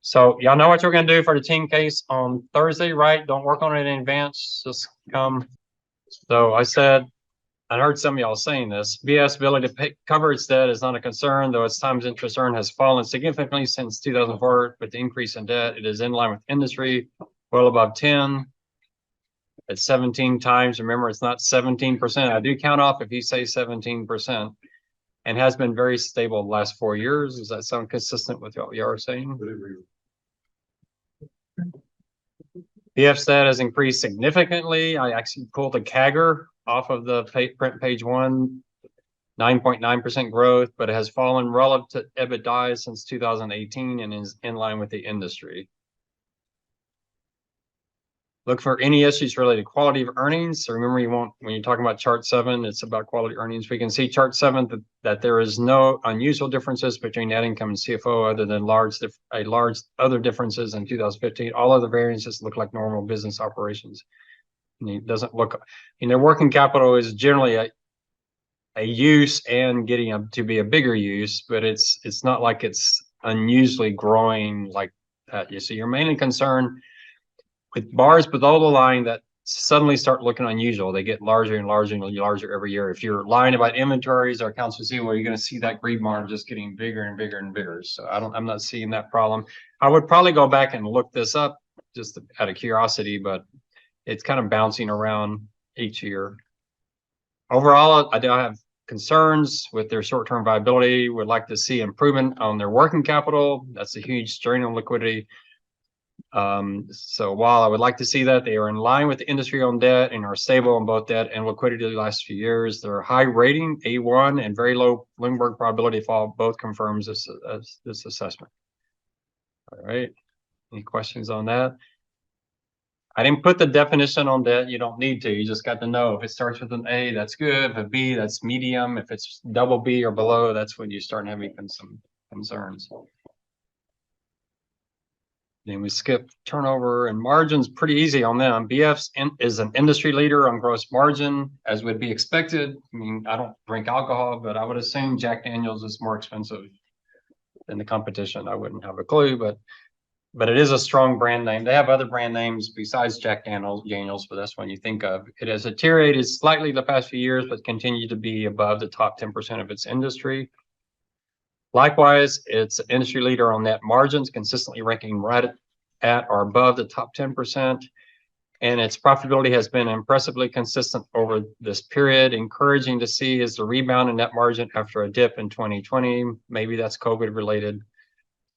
So y'all know what you're going to do for the team case on Thursday, right? Don't work on it in advance. Just come. So I said, I heard some of y'all saying this. BS ability to pay, cover its debt is not a concern, though its times interest earned has fallen significantly since 2004. With the increase in debt, it is in line with industry, well above 10. It's 17 times. Remember, it's not 17%. I do count off if you say 17%, and has been very stable the last 4 years. Does that sound consistent with what you are saying? BF debt has increased significantly. I actually pulled a CAGR off of the print page 1, 9.9% growth, but it has fallen relative to EBITDA since 2018 and is in line with the industry. Look for any issues related to quality of earnings. So remember, you won't, when you're talking about chart 7, it's about quality earnings. We can see chart 7 that there is no unusual differences between net income and CFO other than large other differences in 2015. All other variances look like normal business operations. And it doesn't look, you know, working capital is generally a use and getting to be a bigger use, but it's not like it's unusually growing like that. You see, you're mainly concerned with bars below the line that suddenly start looking unusual. They get larger and larger and larger every year. If you're lying about inventories or accounts receivable, you're going to see that green bar just getting bigger and bigger and bigger. So I'm not seeing that problem. I would probably go back and look this up just out of curiosity, but it's kind of bouncing around each year. Overall, I do have concerns with their short-term viability. Would like to see improvement on their working capital. That's a huge strain on liquidity. So while I would like to see that, they are in line with the industry on debt and are stable on both debt and liquidity the last few years. Their high rating, A1, and very low Bloomberg probability of fall both confirms this assessment. All right. Any questions on that? I didn't put the definition on debt. You don't need to. You just got to know if it starts with an A, that's good. If a B, that's medium. If it's double B or below, that's when you start having some concerns. Then we skip turnover and margins, pretty easy on them. BF is an industry leader on gross margin, as would be expected. I mean, I don't drink alcohol, but I would assume Jack Daniels is more expensive than the competition. I wouldn't have a clue, but it is a strong brand name. They have other brand names besides Jack Daniels, but that's one you think of. It has deteriorated slightly the past few years, but continued to be above the top 10% of its industry. Likewise, it's an industry leader on net margins, consistently ranking right at or above the top 10%. And its profitability has been impressively consistent over this period. Encouraging to see is the rebound in net margin after a dip in 2020. Maybe that's COVID related.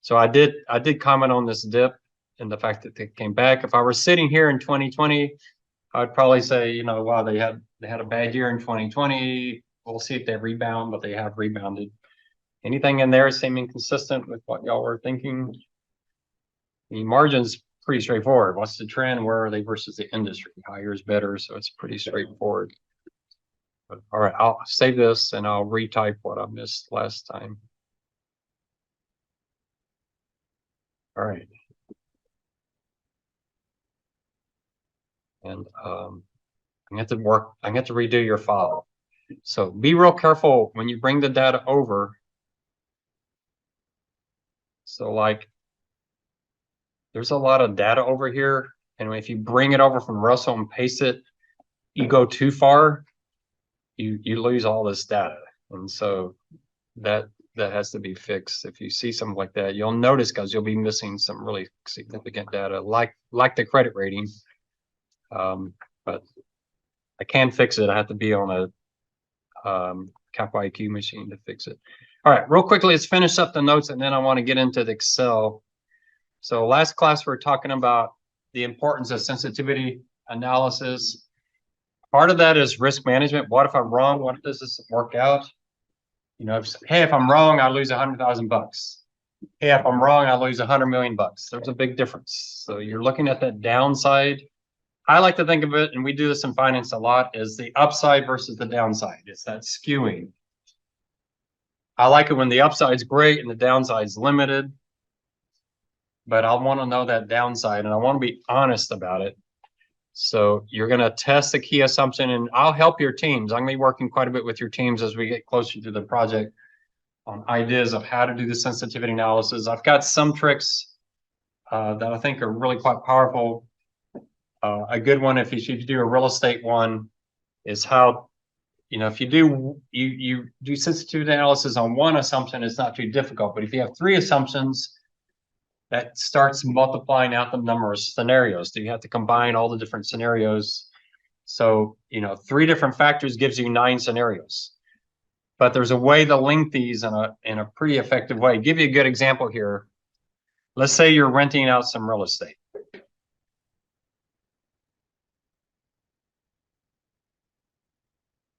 So I did comment on this dip and the fact that they came back. If I were sitting here in 2020, I'd probably say, you know, wow, they had a bad year in 2020. We'll see if they rebound, but they have rebounded. Anything in there seeming consistent with what y'all were thinking? The margin's pretty straightforward. What's the trend? Where are they versus the industry? Higher is better, so it's pretty straightforward. But, all right, I'll save this and I'll retype what I missed last time. All right. And I have to redo your file. So be real careful when you bring the data over. So like, there's a lot of data over here. And if you bring it over from Russell and paste it, you go too far, you lose all this data. And so that has to be fixed. If you see something like that, you'll notice because you'll be missing some really significant data, like the credit rating. But I can fix it. I have to be on a Cap IQ machine to fix it. All right, real quickly, let's finish up the notes and then I want to get into the Excel. So last class, we were talking about the importance of sensitivity analysis. Part of that is risk management. What if I'm wrong? What if this doesn't work out? You know, if I'm wrong, I lose $100,000. Hey, if I'm wrong, I lose $100 million. There's a big difference. So you're looking at that downside. I like to think of it, and we do this in finance a lot, is the upside versus the downside. It's that skewing. I like it when the upside's great and the downside's limited, but I want to know that downside and I want to be honest about it. So you're going to test the key assumption, and I'll help your teams. I'm going to be working quite a bit with your teams as we get closer to the project on ideas of how to do the sensitivity analysis. I've got some tricks that I think are really quite powerful. A good one, if you do a real estate one, is how, if you do sensitivity analysis on one assumption, it's not too difficult. But if you have three assumptions, that starts multiplying out the number of scenarios. So you have to combine all the different scenarios. So, three different factors gives you 9 scenarios. But there's a way to link these in a pretty effective way. Give you a good example here. Let's say you're renting out some real estate.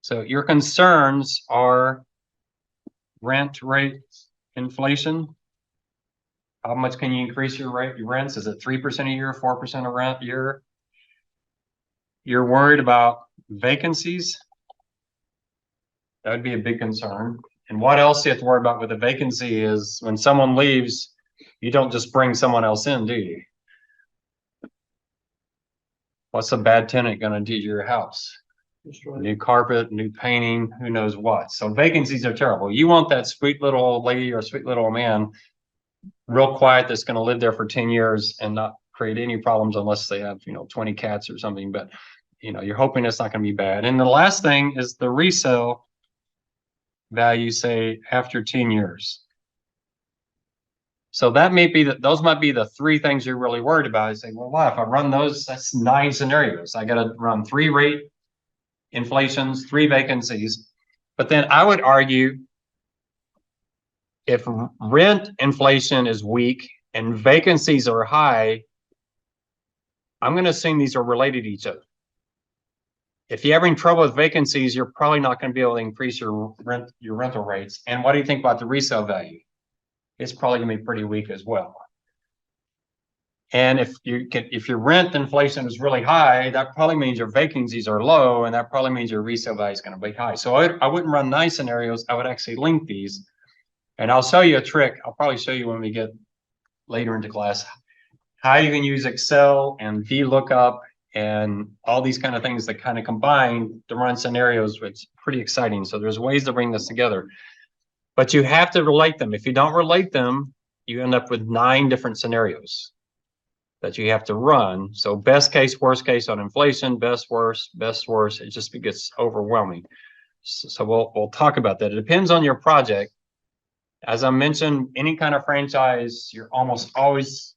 So your concerns are rent rate inflation. How much can you increase your rents? Is it 3% a year, 4% a rent year? You're worried about vacancies. That would be a big concern. And what else you have to worry about with a vacancy is when someone leaves, you don't just bring someone else in, do you? What's a bad tenant going to do to your house? New carpet, new painting, who knows what. So vacancies are terrible. You want that sweet little old lady or sweet little man, real quiet, that's going to live there for 10 years and not create any problems unless they have, 20 cats or something. But, you're hoping it's not going to be bad. And the last thing is the resale value, say, after 10 years. So that may be those might be the 3 things you're really worried about. You say, well, wow, if I run those, that's 9 scenarios. I got to run 3 rate inflations, 3 vacancies. But then I would argue if rent inflation is weak and vacancies are high, I'm going to assume these are related to each other. If you're having trouble with vacancies, you're probably not going to be able to increase your rental rates. And what do you think about the resale value? It's probably going to be pretty weak as well. And if your rent inflation is really high, that probably means your vacancies are low, and that probably means your resale value is going to be high. So I wouldn't run 9 scenarios. I would actually link these, and I'll show you a trick. I'll probably show you when we get later into class how you can use Excel and VLOOKUP and all these kind of things that kind of combine to run scenarios, which is pretty exciting. So there's ways to bring this together, but you have to relate them. If you don't relate them, you end up with 9 different scenarios that you have to run. So best case, worst case on inflation, best, worst, it just gets overwhelming. So we'll talk about that. It depends on your project. As I mentioned, any kind of franchise, you're always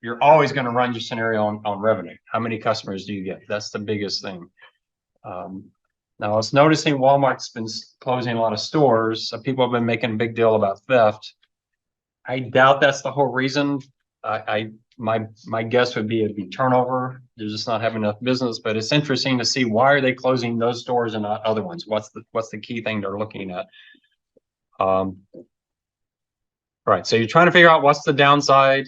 going to run your scenario on revenue. How many customers do you get? That's the biggest thing. Now I was noticing Walmart's been closing a lot of stores. So people have been making a big deal about theft. I doubt that's the whole reason. My guess would be it'd be turnover. They're just not having enough business. But it's interesting to see, why are they closing those stores and not other ones? What's the key thing they're looking at? Right. So you're trying to figure out what's the downside.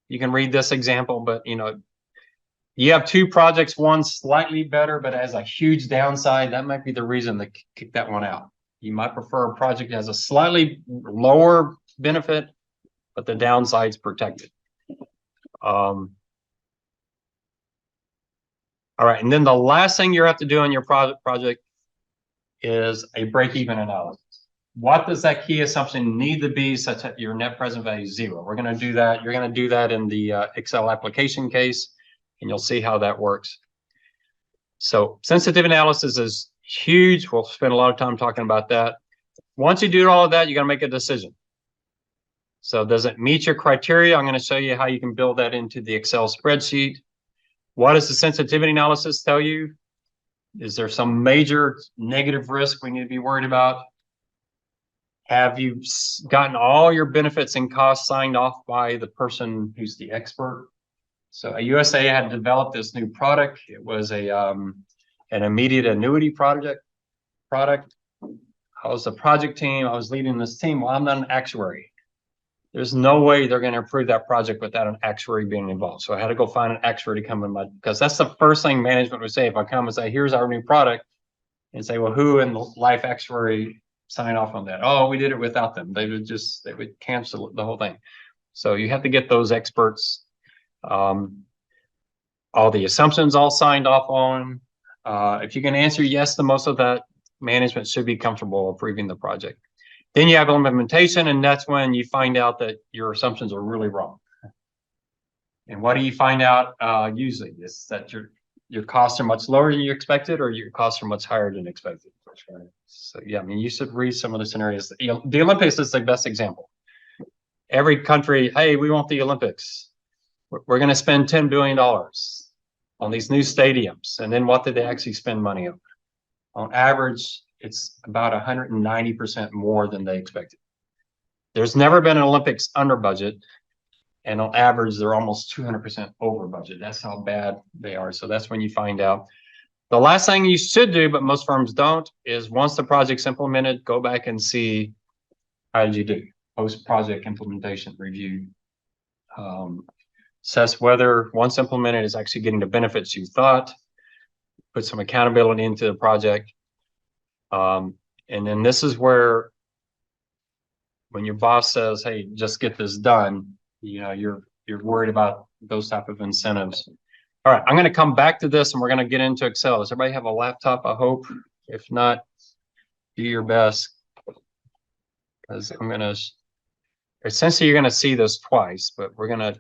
You can read this example, but you have 2 projects, one slightly better, but has a huge downside. That might be the reason to kick that one out. You might prefer a project that has a slightly lower benefit, but the downside's protected. All right, and then the last thing you have to do on your project is a break-even analysis. What does that key assumption need to be such that your net present value is 0? We're going to do that. You're going to do that in the Excel application case, and you'll see how that works. So sensitivity analysis is huge. We'll spend a lot of time talking about that. Once you do all of that, you got to make a decision. So does it meet your criteria? I'm going to show you how you can build that into the Excel spreadsheet. What does the sensitivity analysis tell you? Is there some major negative risk we need to be worried about? Have you gotten all your benefits and costs signed off by the person who's the expert? So USAA had developed this new product. It was an immediate annuity product. I was the project team. I was leading this team. Well, I'm not an actuary. There's no way they're going to approve that project without an actuary being involved. So I had to go find an actuary to come in because that's the first thing management would say. If I come and say, here's our new product, and say, well, who in the life actuary sign off on that? Oh, we did it without them. They would cancel the whole thing. So you have to get those experts, all the assumptions all signed off on. If you can answer yes to most of that, management should be comfortable approving the project. Then you have implementation, and that's when you find out that your assumptions are really wrong. And what do you find out usually? Is that your costs are much lower than you expected, or your costs are much higher than expected. So yeah, I mean, you should read some of the scenarios. The Olympics is the best example. Every country, hey, we want the Olympics. We're going to spend $10 billion on these new stadiums. And then what did they actually spend money on? On average, it's about 190% more than they expected. There's never been an Olympics under budget. And on average, they're almost 200% over budget. That's how bad they are. So that's when you find out. The last thing you should do, but most firms don't, is once the project's implemented, go back and see how did you do. Post-project implementation review. Assess whether once implemented is actually getting the benefits you thought. Put some accountability into the project. And then this is where when your boss says, hey, just get this done, you know, you're worried about those type of incentives. All right, I'm going to come back to this and we're going to get into Excel. Does everybody have a laptop? I hope. If not, do your best. Because I'm going to, essentially you're going to see this twice, but we're going to,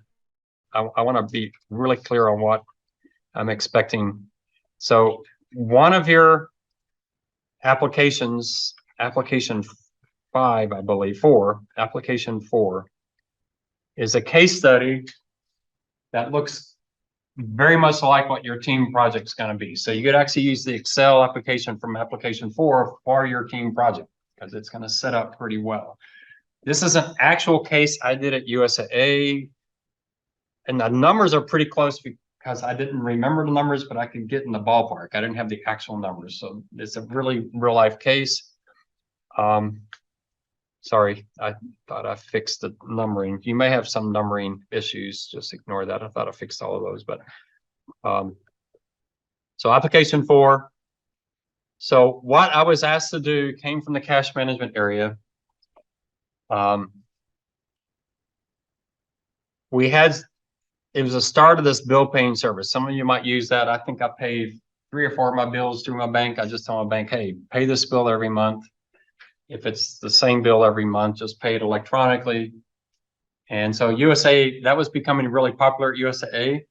I want to be really clear on what I'm expecting. So one of your applications, application 5, I believe, 4, application 4, is a case study that looks very much like what your team project's going to be. So you could actually use the Excel application from application 4 for your team project because it's going to set up pretty well. This is an actual case I did at UTSA, and the numbers are pretty close because I didn't remember the numbers, but I could get in the ballpark. I didn't have the actual numbers. So it's a really real life case. Sorry, I thought I fixed the numbering. You may have some numbering issues. Just ignore that. I thought I fixed all of those, but so application 4. So what I was asked to do came from the cash management area. It was a start of this bill paying service. Some of you might use that. I think I paid 3 or 4 of my bills through my bank. I just tell my bank, hey, pay this bill every month. If it's the same bill every month, just pay it electronically. And so USA, that was becoming really popular at USA.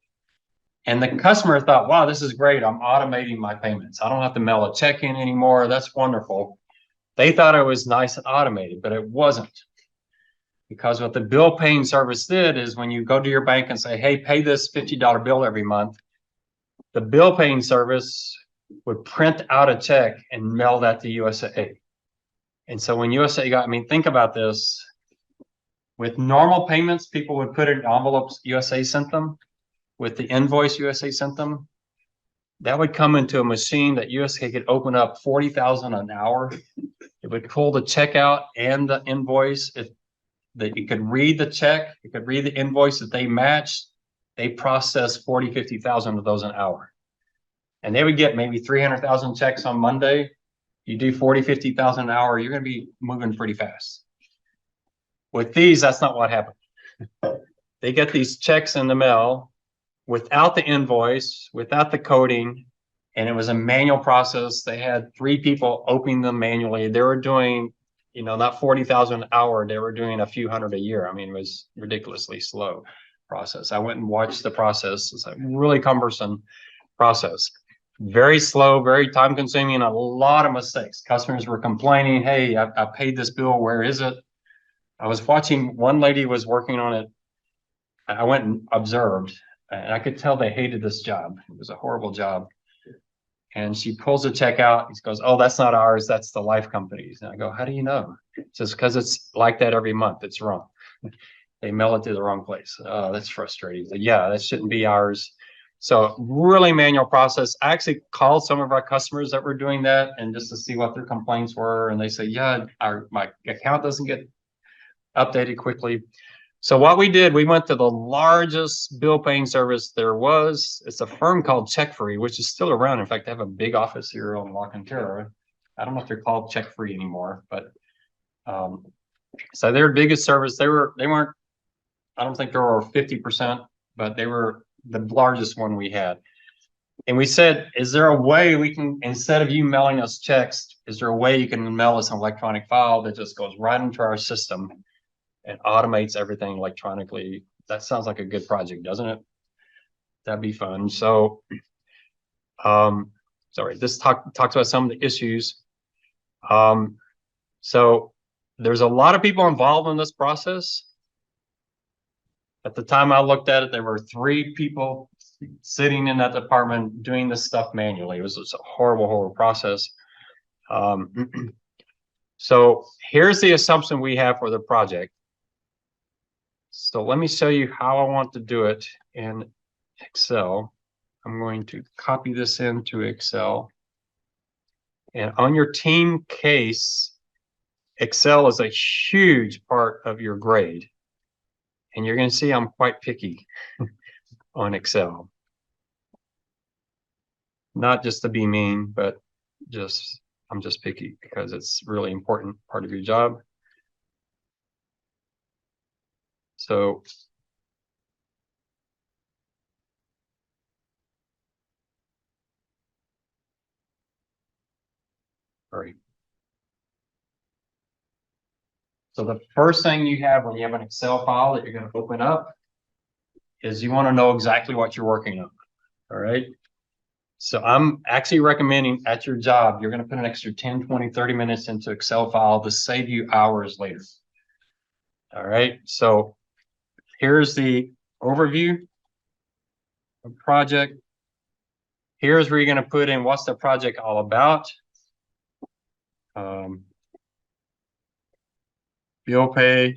And the customer thought, wow, this is great. I'm automating my payments. I don't have to mail a check in anymore. That's wonderful. They thought it was nice and automated, but it wasn't. Because what the bill paying service did is when you go to your bank and say, hey, pay this $50 bill every month, the bill paying service would print out a check and mail that to USA. And so when USA got, I mean, think about this. With normal payments, people would put it in envelopes USA sent them. With the invoice USA sent them, that would come into a machine that USA could open up 40,000 an hour. It would pull the check out and the invoice. It could read the check, it could read the invoice that they matched. They process 40, 50,000 of those an hour. And they would get maybe 300,000 checks on Monday. You do 40, 50,000 an hour, you're going to be moving pretty fast. With these, that's not what happened. They get these checks in the mail without the invoice, without the coding, and it was a manual process. They had 3 people opening them manually. They were doing, you know, not 40,000 an hour. They were doing a few hundred a year. I mean, it was ridiculously slow process. I went and watched the process. It's a really cumbersome process. Very slow, very time consuming, a lot of mistakes. Customers were complaining, hey, I paid this bill, where is it? I was watching, one lady was working on it. I went and observed, and I could tell they hated this job. It was a horrible job. And she pulls the check out. He goes, oh, that's not ours. That's the life company's. And I go, how do you know? Just because it's like that every month. It's wrong. They mail it to the wrong place. Oh, that's frustrating. So, yeah, that shouldn't be ours. So really manual process. I actually called some of our customers that were doing that and just to see what their complaints were. And they say, yeah, my account doesn't get updated quickly. So what we did, we went to the largest bill paying service there was. It's a firm called Check Free, which is still around. In fact, they have a big office here on La Cantera. I don't know if they're called Check Free anymore, but so their biggest service, they weren't, I don't think they were 50%, but they were the largest one we had. And we said, is there a way we can, instead of you mailing us checks, is there a way you can mail us an electronic file that just goes right into our system and automates everything electronically? That sounds like a good project, doesn't it? That'd be fun. So, sorry, this talks about some of the issues. So there's a lot of people involved in this process. At the time I looked at it, there were 3 people sitting in that department doing this stuff manually. It was just a horrible, horrible process. So here's the assumption we have for the project. So let me show you how I want to do it in Excel. I'm going to copy this into Excel. And on your team case, Excel is a huge part of your grade. And you're going to see I'm quite picky on Excel. Not just to be mean, but I'm just picky because it's really important part of your job. So all right. So the first thing you have when you have an Excel file that you're going to open up is you want to know exactly what you're working on. All right. So I'm actually recommending at your job, you're going to put an extra 10, 20, 30 minutes into Excel file to save you hours later. All right. So here's the overview of project. Here's where you're going to put in what's the project all about. Bill pay,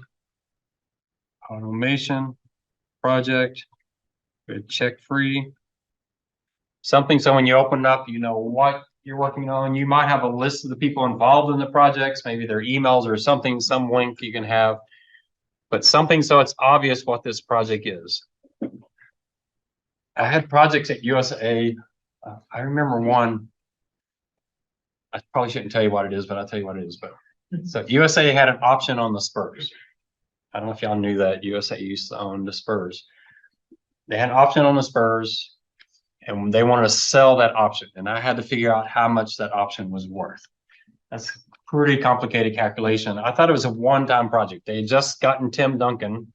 automation project, check free. Something so when you open it up, you know what you're working on. You might have a list of the people involved in the projects, maybe their emails or something, some link you can have, but something so it's obvious what this project is. I had projects at USA. I remember one. I probably shouldn't tell you what it is, but I'll tell you what it is. But so USA had an option on the Spurs. I don't know if y'all knew that USA used to own the Spurs. They had an option on the Spurs and they wanted to sell that option. And I had to figure out how much that option was worth. That's a pretty complicated calculation. I thought it was a one-time project. They had just gotten Tim Duncan.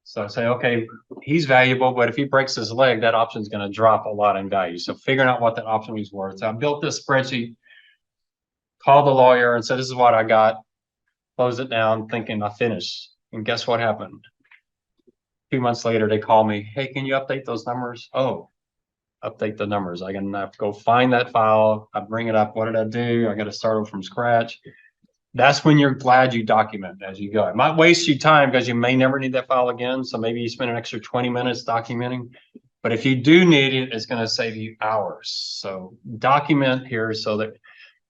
So I say, okay, he's valuable, but if he breaks his leg, that option is going to drop a lot in value. So figuring out what that option was worth. So I built this spreadsheet, called the lawyer and said, this is what I got. Closed it down thinking I finished. And guess what happened? 2 months later, they call me, hey, can you update those numbers? Oh, update the numbers. I can have to go find that file. I bring it up. What did I do? I got to start over from scratch. That's when you're glad you document as you go. It might waste you time because you may never need that file again. So maybe you spend an extra 20 minutes documenting. But if you do need it, it's going to save you hours. So document here so that,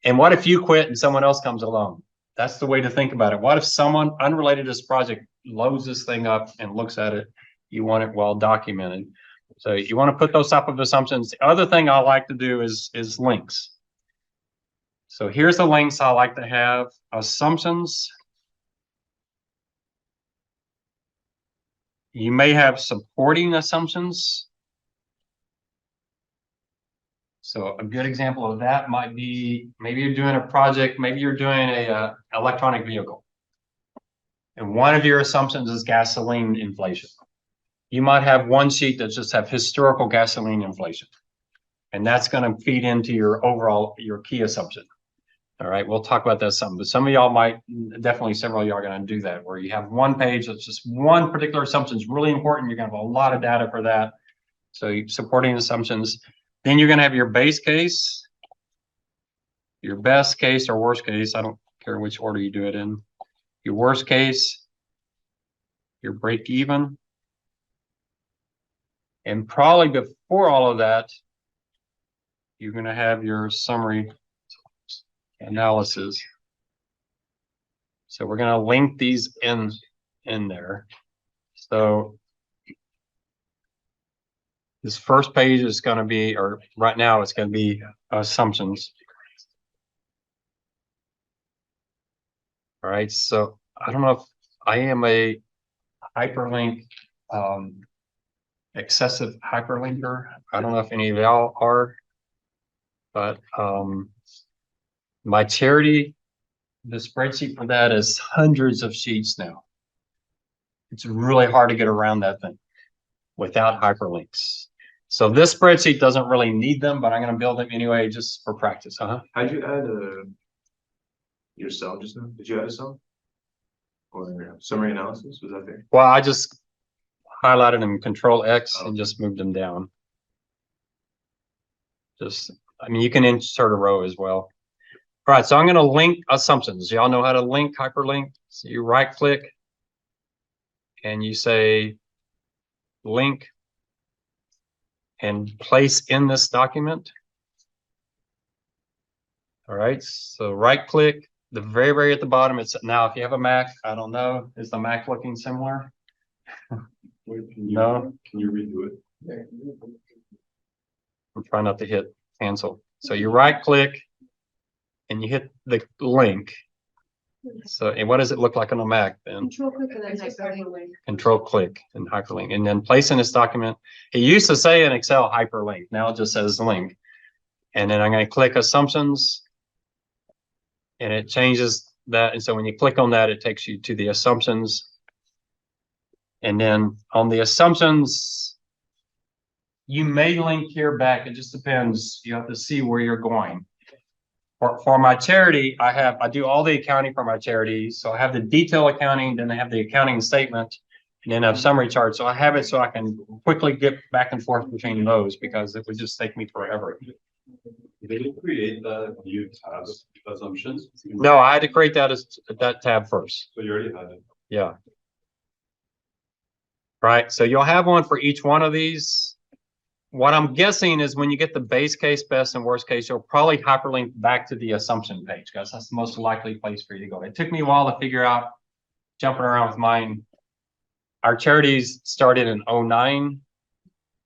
and what if you quit and someone else comes along? That's the way to think about it. What if someone unrelated to this project loads this thing up and looks at it? You want it well documented. So you want to put those type of assumptions. The other thing I like to do is links. So here's the links I like to have. Assumptions. You may have supporting assumptions. So a good example of that might be, maybe you're doing a project, maybe you're doing a electronic vehicle. And one of your assumptions is gasoline inflation. You might have one sheet that just have historical gasoline inflation. And that's going to feed into your overall, your key assumption. All right, we'll talk about that some, but some of y'all might, definitely several of y'all are going to do that, where you have one page that's just one particular assumption is really important. You're going to have a lot of data for that. So supporting assumptions. Then you're going to have your base case, your best case or worst case. I don't care which order you do it in. Your worst case, your break even. And probably before all of that, you're going to have your summary analysis. So we're going to link these in there. So this first page is going to be, or right now it's going to be assumptions. All right. So I don't know if I am a hyperlink, excessive hyperlinker. I don't know if any of y'all are, but my charity, the spreadsheet for that is hundreds of sheets now. It's really hard to get around that thing without hyperlinks. So this spreadsheet doesn't really need them, but I'm going to build them anyway just for practice. How'd you add your cell just now? Did you add a cell? Or summary analysis? Was that there? Well, I just highlighted them Control X and just moved them down. I mean, you can insert a row as well. All right, so I'm going to link assumptions. Y'all know how to link, hyperlink. So you right click and you say link and place in this document. All right, so right click, the very at the bottom. It's now, if you have a Mac, I don't know, is the Mac looking similar? Wait, No. Can you redo it? I'm trying not to hit cancel. So you right click and you hit the link. So, and what does it look like on a Mac then? Control click and then hyperlink. Control click and hyperlink, and then place in this document. It used to say in Excel hyperlink. Now it just says link. And then I'm going to click assumptions, and it changes that. And so when you click on that, it takes you to the assumptions. And then on the assumptions, you may link here back. It just depends. You have to see where you're going. For my charity, I do all the accounting for my charity. So I have the detail accounting, then I have the accounting statement, and then I have summary charts. So I have it so I can quickly get back and forth between those because it would just take me forever. Did you create the new tab assumptions? No, I had to create that tab first. So you already had it. Yeah. Right. So you'll have one for each one of these. What I'm guessing is when you get the base case, best and worst case, you'll probably hyperlink back to the assumption page because that's the most likely place for you to go. It took me a while to figure out, jumping around with mine. Our charities started in 2009.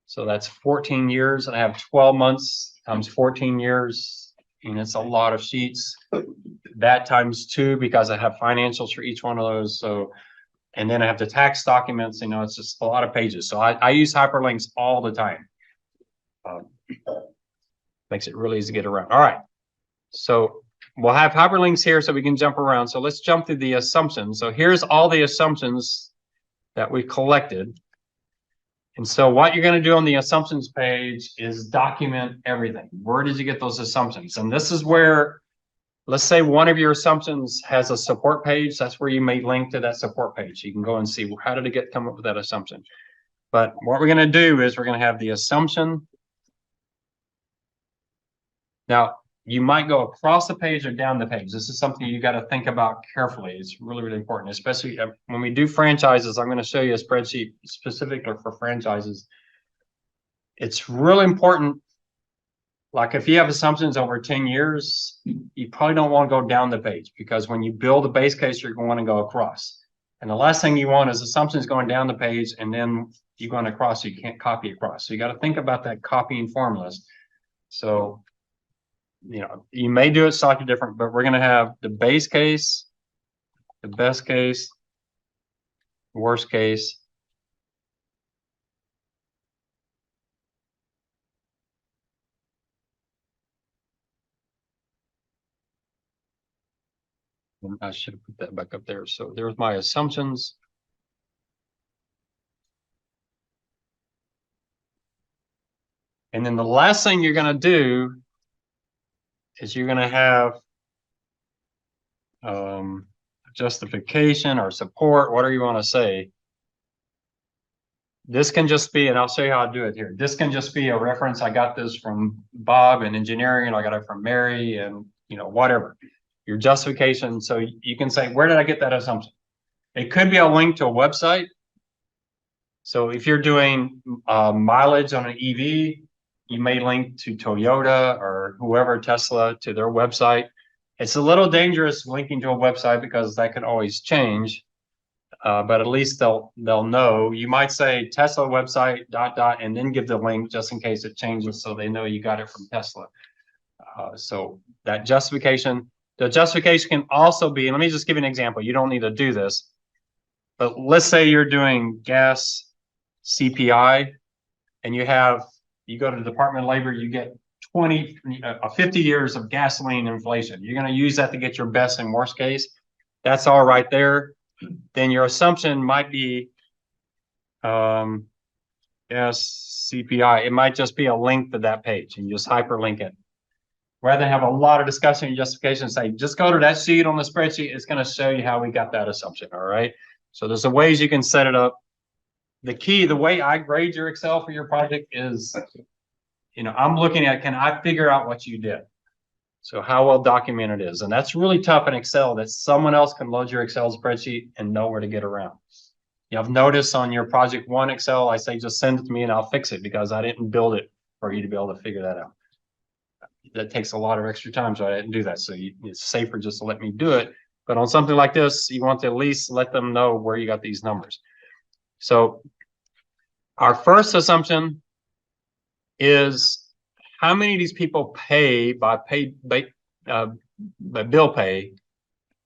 So that's 14 years. And I have 12 months times 14 years. And it's a lot of sheets. That times 2 because I have financials for each one of those. So, and then I have the tax documents, you know, it's just a lot of pages. So I use hyperlinks all the time. Makes it really easy to get around. All right. So we'll have hyperlinks here so we can jump around. So let's jump to the assumptions. So here's all the assumptions that we collected. And so what you're going to do on the assumptions page is document everything. Where did you get those assumptions? And this is where, let's say one of your assumptions has a support page. That's where you may link to that support page. You can go and see, well, how did it come up with that assumption? But what we're going to do is we're going to have the assumption. Now, you might go across the page or down the page. This is something you got to think about carefully. It's really important, especially when we do franchises. I'm going to show you a spreadsheet specifically for franchises. It's really important. Like if you have assumptions over 10 years, you probably don't want to go down the page because when you build a base case, you're going to go across. And the last thing you want is assumptions going down the page and then you're going across, so you can't copy across. So you got to think about that copying formulas. So, you know, you may do it slightly different, but we're going to have the base case, the best case, worst case. And I should have put that back up there. So there's my assumptions. And then the last thing you're going to do is you're going to have justification or support, whatever you want to say. This can just be, and I'll show you how to do it here. This can just be a reference. I got this from Bob in engineering, and I got it from Mary, and you know, whatever. Your justification. So you can say, where did I get that assumption? It could be a link to a website. So if you're doing mileage on an EV, you may link to Toyota or whoever, Tesla, to their website. It's a little dangerous linking to a website because that can always change. but at least they'll know. You might say Tesla website ... and then give the link just in case it changes, so they know you got it from Tesla. So that justification, the justification can also be, let me just give you an example. You don't need to do this, but let's say you're doing gas CPI and you go to the Department of Labor, you get 50 years of gasoline inflation. You're going to use that to get your best and worst case. That's all right there. Then your assumption might be, yes, CPI. It might just be a link to that page and you just hyperlink it. Rather than have a lot of discussion and justification, say, just go to that sheet on the spreadsheet. It's going to show you how we got that assumption. All right. So there's some ways you can set it up. The way I grade your Excel for your project is, I'm looking at, can I figure out what you did? So how well documented it is. And that's really tough in Excel, that someone else can load your Excel spreadsheet and know where to get around. I've noticed on your project 1 Excel, I say, just send it to me and I'll fix it because I didn't build it for you to be able to figure that out. That takes a lot of extra time, so I didn't do that. So it's safer just to let me do it. But on something like this, you want to at least let them know where you got these numbers. So our first assumption is how many of these people pay by bill pay,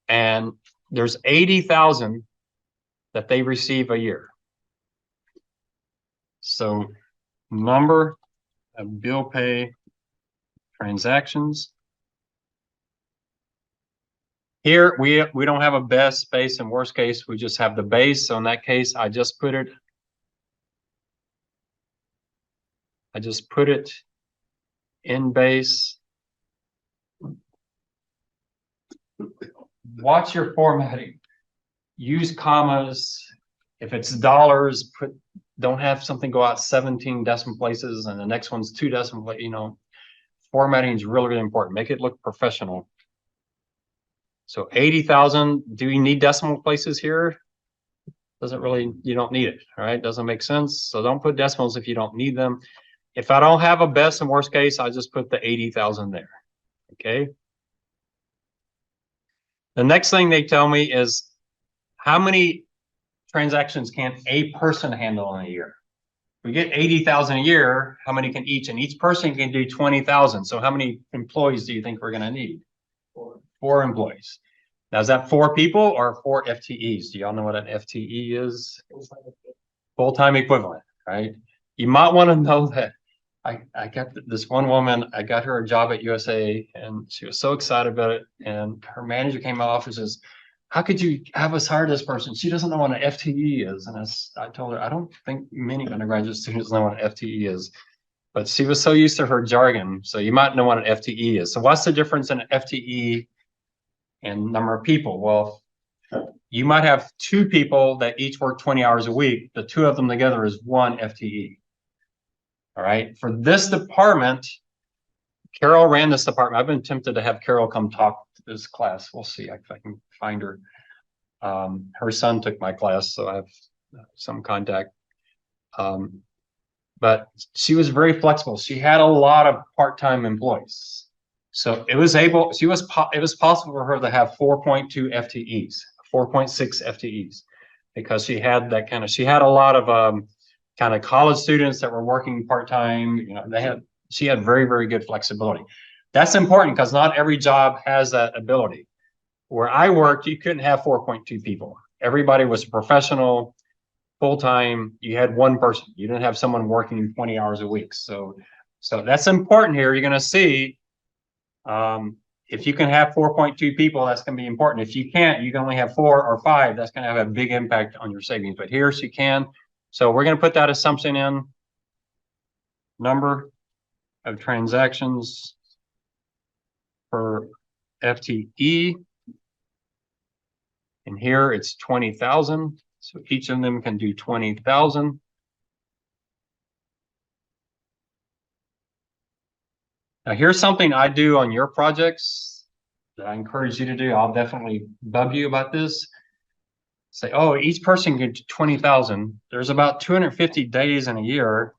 and there's 80,000 that they receive a year. So number of bill pay transactions. Here we don't have a best, base, and worst case. We just have the base. So in that case, I just put it in base. Watch your formatting. Use commas. If it's dollars, don't have something go out 17 decimal places and the next one's 2 decimal places. Formatting is really, really important. Make it look professional. So 80,000, do you need decimal places here? You don't need it, all right? Doesn't make sense. So don't put decimals if you don't need them. If I don't have a best and worst case, I just put the 80,000 there, okay? The next thing they tell me is how many transactions can a person handle in a year? We get 80,000 a year, how many can each? And each person can do 20,000. So how many employees do you think we're going to need? 4 employees. Now, is that 4 people or 4 FTEs? Do y'all know what an FTE is? Full-time equivalent, right? You might want to know that I got this one woman, I got her a job at UTSA and she was so excited about it. And her manager came to my office and says, how could you have us hire this person? She doesn't know what an FTE is. And I told her, I don't think many undergraduate students know what an FTE is. But she was so used to her jargon. So you might know what an FTE is. So what's the difference in an FTE and number of people? Well, you might have 2 people that each work 20 hours a week. The 2 of them together is 1 FTE. All right. For this department, Carol ran this department. I've been tempted to have Carol come talk to this class. We'll see if I can find her. Her son took my class, so I have some contact. But she was very flexible. She had a lot of part-time employees. So it was possible for her to have 4.2 FTEs, 4.6 FTEs, because she had a lot of kind of college students that were working part-time. She had very, very good flexibility. That's important because not every job has that ability. Where I worked, you couldn't have 4.2 people. Everybody was professional, full-time. You had 1 person. You didn't have someone working 20 hours a week. So that's important here. You're going to see if you can have 4.2 people, that's going to be important. If you can't, you can only have 4 or 5. That's going to have a big impact on your savings. But here she can. So we're going to put that assumption in. Number of transactions per FTE. And here it's 20,000. So each of them can do 20,000. Now here's something I do on your projects that I encourage you to do. I'll definitely bug you about this. Say, oh, each person can do 20,000. There's about 250 days in a year.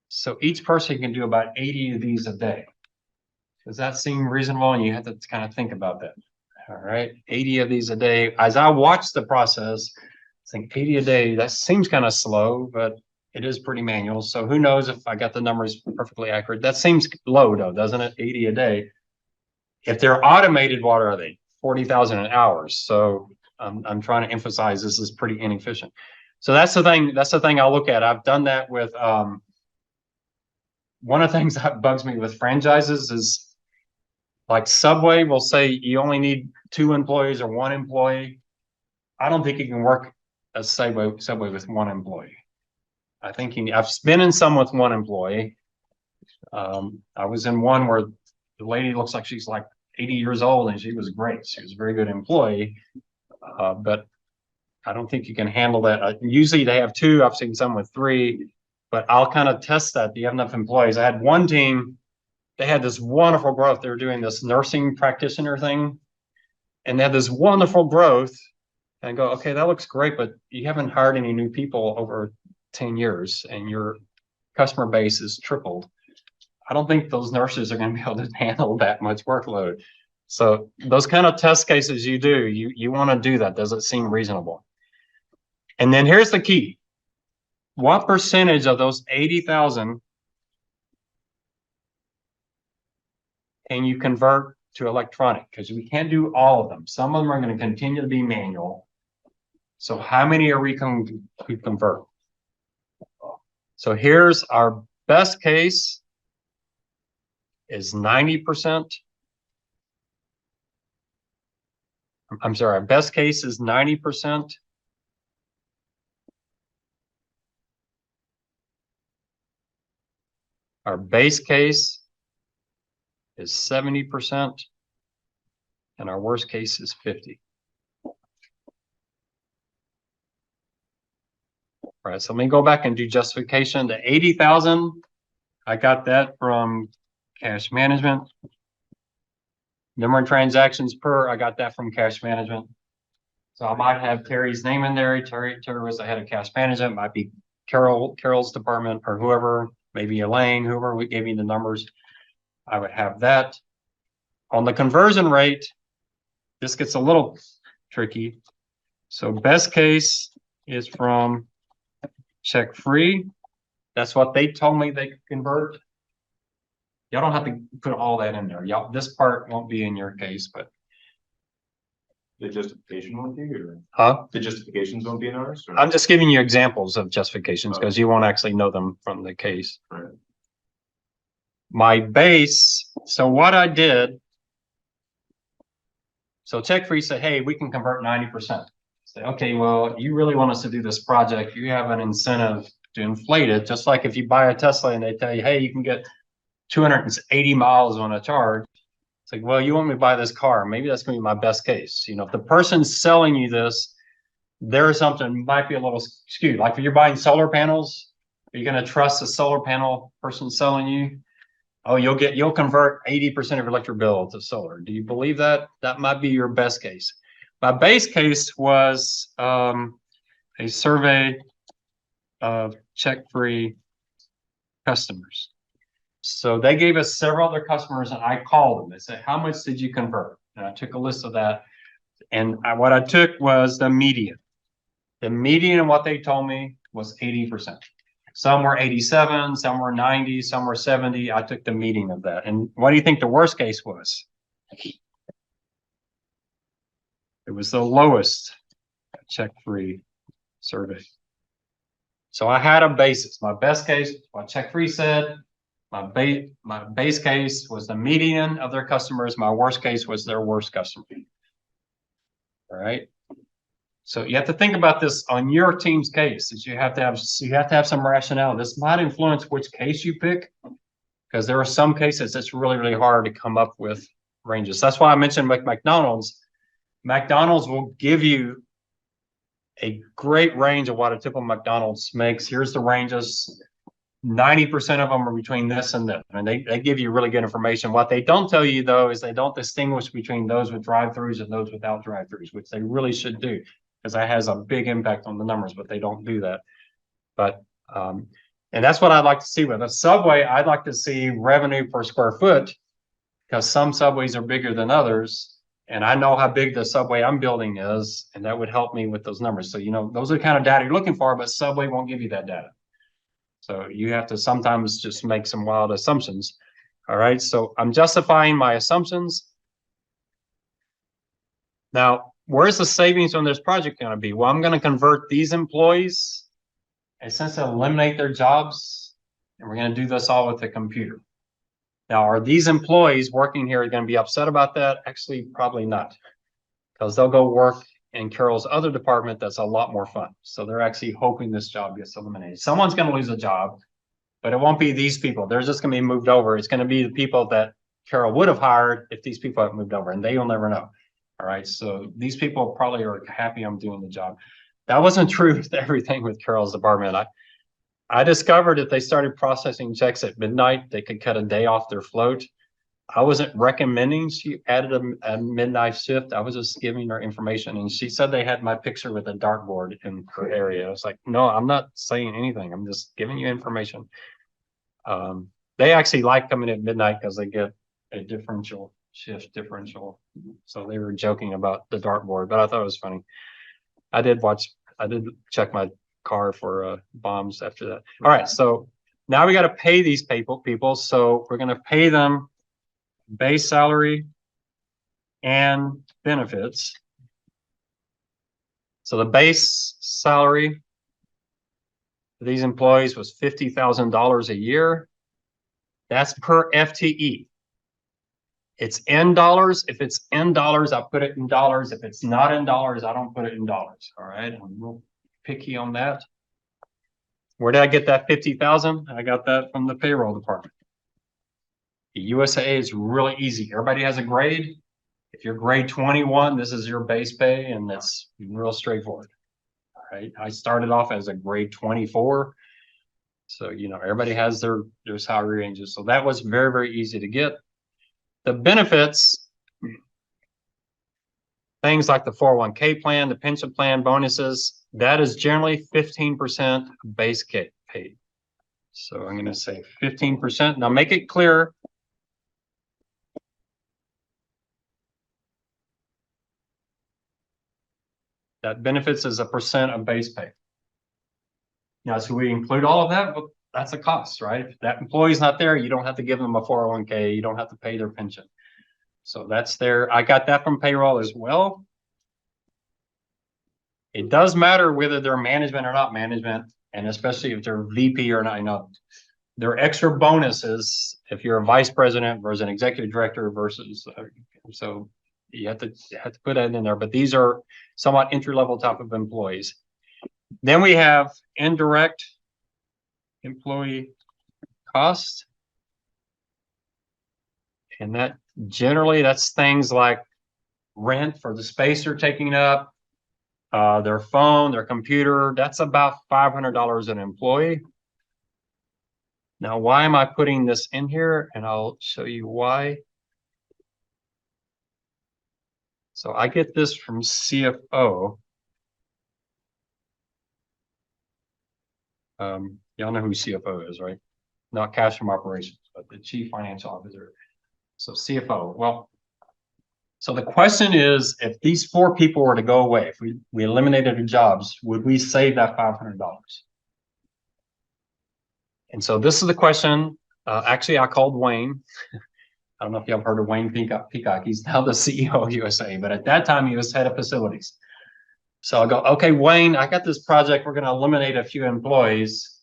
So each person can do about 80 of these a day. Does that seem reasonable? And you have to kind of think about that. All right, 80 of these a day. As I watch the process, I think 80 a day, that seems kind of slow, but it is pretty manual. So who knows if I got the numbers perfectly accurate. That seems low though, doesn't it? 80 a day. If they're automated, what are they? 40,000 an hour. So I'm trying to emphasize this is pretty inefficient. So that's the thing. That's the thing I'll look at. I've done that with one of the things that bugs me with franchises is like Subway will say you only need 2 employees or 1 employee. I don't think you can work a Subway with 1 employee. I think I've been in some with 1 employee. I was in one where the lady looks like she's like 80 years old and she was great. She was a very good employee. But I don't think you can handle that. Usually they have 2. I've seen some with 3, but I'll kind of test that. Do you have enough employees? I had one team, they had this wonderful growth. They were doing this nursing practitioner thing, and they had this wonderful growth. And I go, okay, that looks great, but you haven't hired any new people over 10 years, and your customer base is tripled. I don't think those nurses are going to be able to handle that much workload. So those kind of test cases you do, you want to do that. Does it seem reasonable? And then here's the key. What percentage of those 80,000 can you convert to electronic? Because we can't do all of them. Some of them are going to continue to be manual. So how many are we going to convert? So here's our best case is 90%. I'm sorry, our best case is 90%. Our base case is 70%, and our worst case is 50. All right, so let me go back and do justification. The 80,000, I got that from cash management. Number of transactions per, I got that from cash management. So I might have Terry's name in there. Terry was the head of cash management. Might be Carol's department or whoever, maybe Elaine, whoever we gave me the numbers. I would have that. On the conversion rate, this gets a little tricky. So best case is from check free. That's what they told me they could convert. Y'all don't have to put all that in there. Y'all, this part won't be in your case, but The justification won't be, or huh? the justifications won't be in ours? Or? I'm just giving you examples of justifications because you won't actually know them from the case. Right. My base, so what I did, so check free said, hey, we can convert 90%. Say, okay, well, you really want us to do this project. You have an incentive to inflate it. Just like if you buy a Tesla and they tell you, hey, you can get 280 miles on a charge. It's like, well, you want me to buy this car. Maybe that's going to be my best case. You know, if the person's selling you this, their assumption might be a little skewed. Like if you're buying solar panels, are you going to trust the solar panel person selling you? Oh, you'll convert 80% of your electric bill to solar. Do you believe that? That might be your best case. My base case was a survey of check-free customers. So they gave us several other customers and I called them. They said, how much did you convert? And I took a list of that. And what I took was the median. The median of what they told me was 80%. Some were 87, some were 90, some were 70. I took the median of that. And what do you think the worst case was? It was the lowest check-free survey. So I had a basis. My best case, what check-free said. My base case was the median of their customers. My worst case was their worst customer. All right. So you have to think about this on your team's case. Is you have to have some rationale. This might influence which case you pick, because there are some cases it's really, really hard to come up with ranges. That's why I mentioned with McDonald's. McDonald's will give you a great range of what a typical McDonald's makes. Here's the ranges. 90% of them are between this and this, and they give you really good information. What they don't tell you though is they don't distinguish between those with drive-throughs and those without drive-throughs, which they really should do, because that has a big impact on the numbers, but they don't do that. But and that's what I'd like to see with a Subway. I'd like to see revenue per square foot, because some Subways are bigger than others, And I know how big the subway I'm building is, and that would help me with those numbers. So, those are the kind of data you're looking for, but Subway won't give you that data. So you have to sometimes just make some wild assumptions. All right, so I'm justifying my assumptions. Now, where's the savings on this project going to be? Well, I'm going to convert these employees, essentially eliminate their jobs, and we're going to do this all with the computer. Now, are these employees working here going to be upset about that? Actually, probably not, because they'll go work in Carol's other department that's a lot more fun. So they're actually hoping this job gets eliminated. Someone's going to lose a job, but it won't be these people. They're just going to be moved over. It's going to be the people that Carol would have hired if these people have moved over, and they'll never know. All right, so these people probably are happy I'm doing the job. That wasn't true with everything with Carol's department. I discovered if they started processing checks at midnight, they could cut a day off their float. I wasn't recommending she added a midnight shift. I was just giving her information, and she said they had my picture with a dartboard in her area. I was like, no, I'm not saying anything. I'm just giving you information. They actually like coming at midnight because they get a shift differential. So they were joking about the dartboard, but I thought it was funny. I did check my car for bombs after that. All right, so now we got to pay these people. So we're going to pay them base salary and benefits. So the base salary for these employees was $50,000 a year. That's per FTE. It's in dollars. If it's in dollars, I'll put it in dollars. If it's not in dollars, I don't put it in dollars. All right, I'm real picky on that. Where did I get that 50,000? I got that from the payroll department. The USAA is really easy. Everybody has a grade. If you're grade 21, this is your base pay, and that's real straightforward. All right, I started off as a grade 24. So, everybody has their salary ranges. So that was very, very easy to get. The benefits, things like the 401k plan, the pension plan, bonuses, that is generally 15% base pay. So I'm going to say 15%. Now make it clear. That benefits is a percent of base pay. Now, so we include all of that, well, that's a cost, right? If that employee's not there, you don't have to give them a 401k. You don't have to pay their pension. So that's there. I got that from payroll as well. It does matter whether they're management or not management, and especially if they're VP or not. There are extra bonuses if you're a vice president versus an executive director versus. So you have to put that in there. But these are somewhat entry-level type of employees. Then we have indirect employee cost, and that generally that's things like rent for the space they're taking up, their phone, their computer. That's about $500 an employee. Now, why am I putting this in here? And I'll show you why. So I get this from CFO. Y'all know who CFO is, right? Not cash from operations, but the chief financial officer. So CFO. Well, so the question is, if these 4 people were to go away, if we eliminated their jobs, would we save that $500? And so this is the question. Actually, I called Wayne. I don't know if y'all heard of Wayne Peacock. He's now the CEO of USA, but at that time he was head of facilities. So I go, okay, Wayne, I got this project. We're going to eliminate a few employees.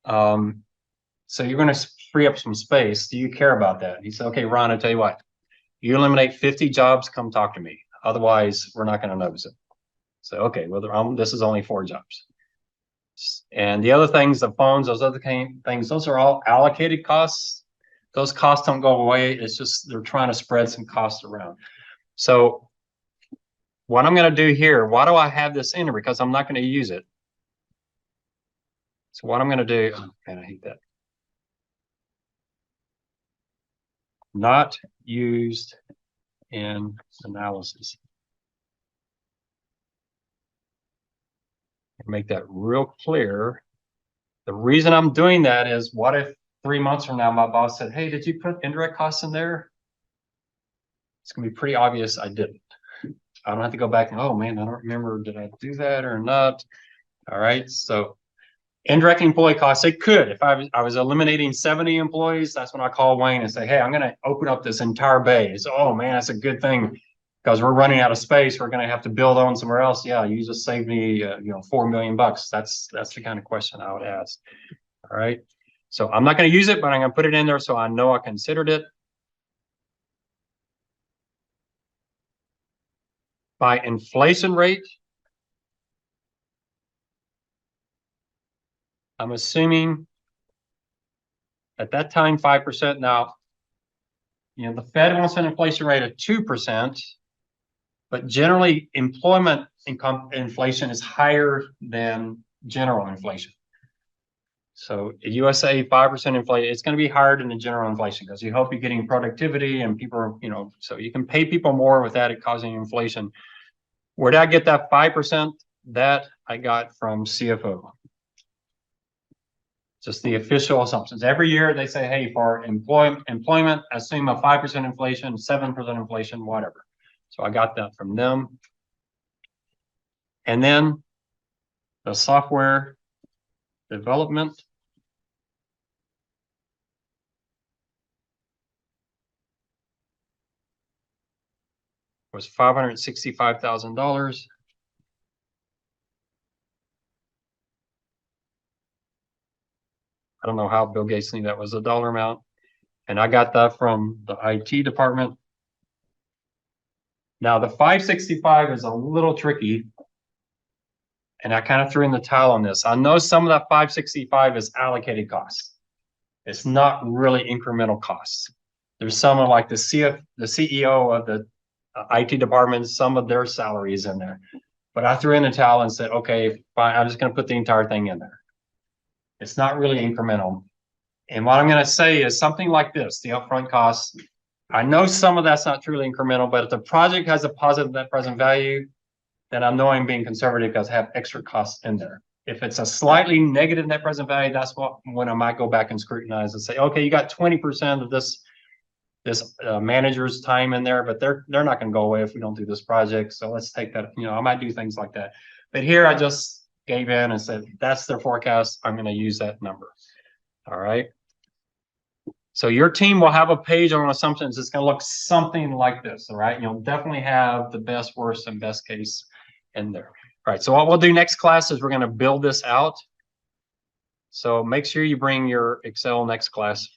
So you're going to free up some space. Do you care about that? He said, okay, Ron, I'll tell you what. You eliminate 50 jobs, come talk to me. Otherwise, we're not going to notice it. So, okay, well, this is only 4 jobs. And the other things, the phones, those other things, those are all allocated costs. Those costs don't go away. It's just they're trying to spread some costs around. So what I'm going to do here, why do I have this in here? Because I'm not going to use it. So what I'm going to do, oh, man, I hate that. Not used in analysis. Make that real clear. The reason I'm doing that is, what if 3 months from now my boss said, hey, did you put indirect costs in there? it's gonna be pretty obvious I didn't. I don't have to go back and, oh man, I don't remember, did I do that or not? All right, so indirect employee costs, it could, if I was eliminating 70 employees, that's when I call Wayne and say, hey, I'm gonna open up this entire bay. It's, oh man, that's a good thing. Because we're running out of space, we're gonna have to build on somewhere else. Yeah, you just saved me, $4 million. That's the kind of question I would ask. All right, so I'm not gonna use it, but I'm gonna put it in there so I know I considered it. By inflation rate, I'm assuming at that time 5%. Now, the Fed wants an inflation rate of 2%, but generally employment income inflation is higher than general inflation. So USA 5% inflation, it's going to be higher than the general inflation because you hope you're getting productivity and people, so you can pay people more without it causing inflation. Where did I get that 5%? That I got from CFO. Just the official assumptions. Every year they say, hey, for employment, assume a 5% inflation, 7% inflation, whatever. So I got that from them. And then the software development was $565,000. I don't know how Bill Gates knew that was a dollar amount. And I got that from the IT department. Now the 565 is a little tricky. And I kind of threw in the towel on this. I know some of that 565 is allocated costs. It's not really incremental costs. There's some of like the CEO of the IT department, some of their salaries in there. But I threw in the towel and said, okay, fine, I'm just going to put the entire thing in there. It's not really incremental. And what I'm going to say is something like this, the upfront costs. I know some of that's not truly incremental, but if the project has a positive net present value, then I know I'm being conservative because I have extra costs in there. If it's a slightly negative net present value, that's when I might go back and scrutinize and say, okay, you got 20% of this manager's time in there, but they're not going to go away if we don't do this project. So let's take that. I might do things like that. But here I just gave in and said that's their forecast. I'm going to use that number. All right. So your team will have a page on assumptions. It's going to look something like this. All right. You'll definitely have the best, worst, and best case in there. All right. So what we'll do next class is we're going to build this out. So make sure you bring your Excel next class.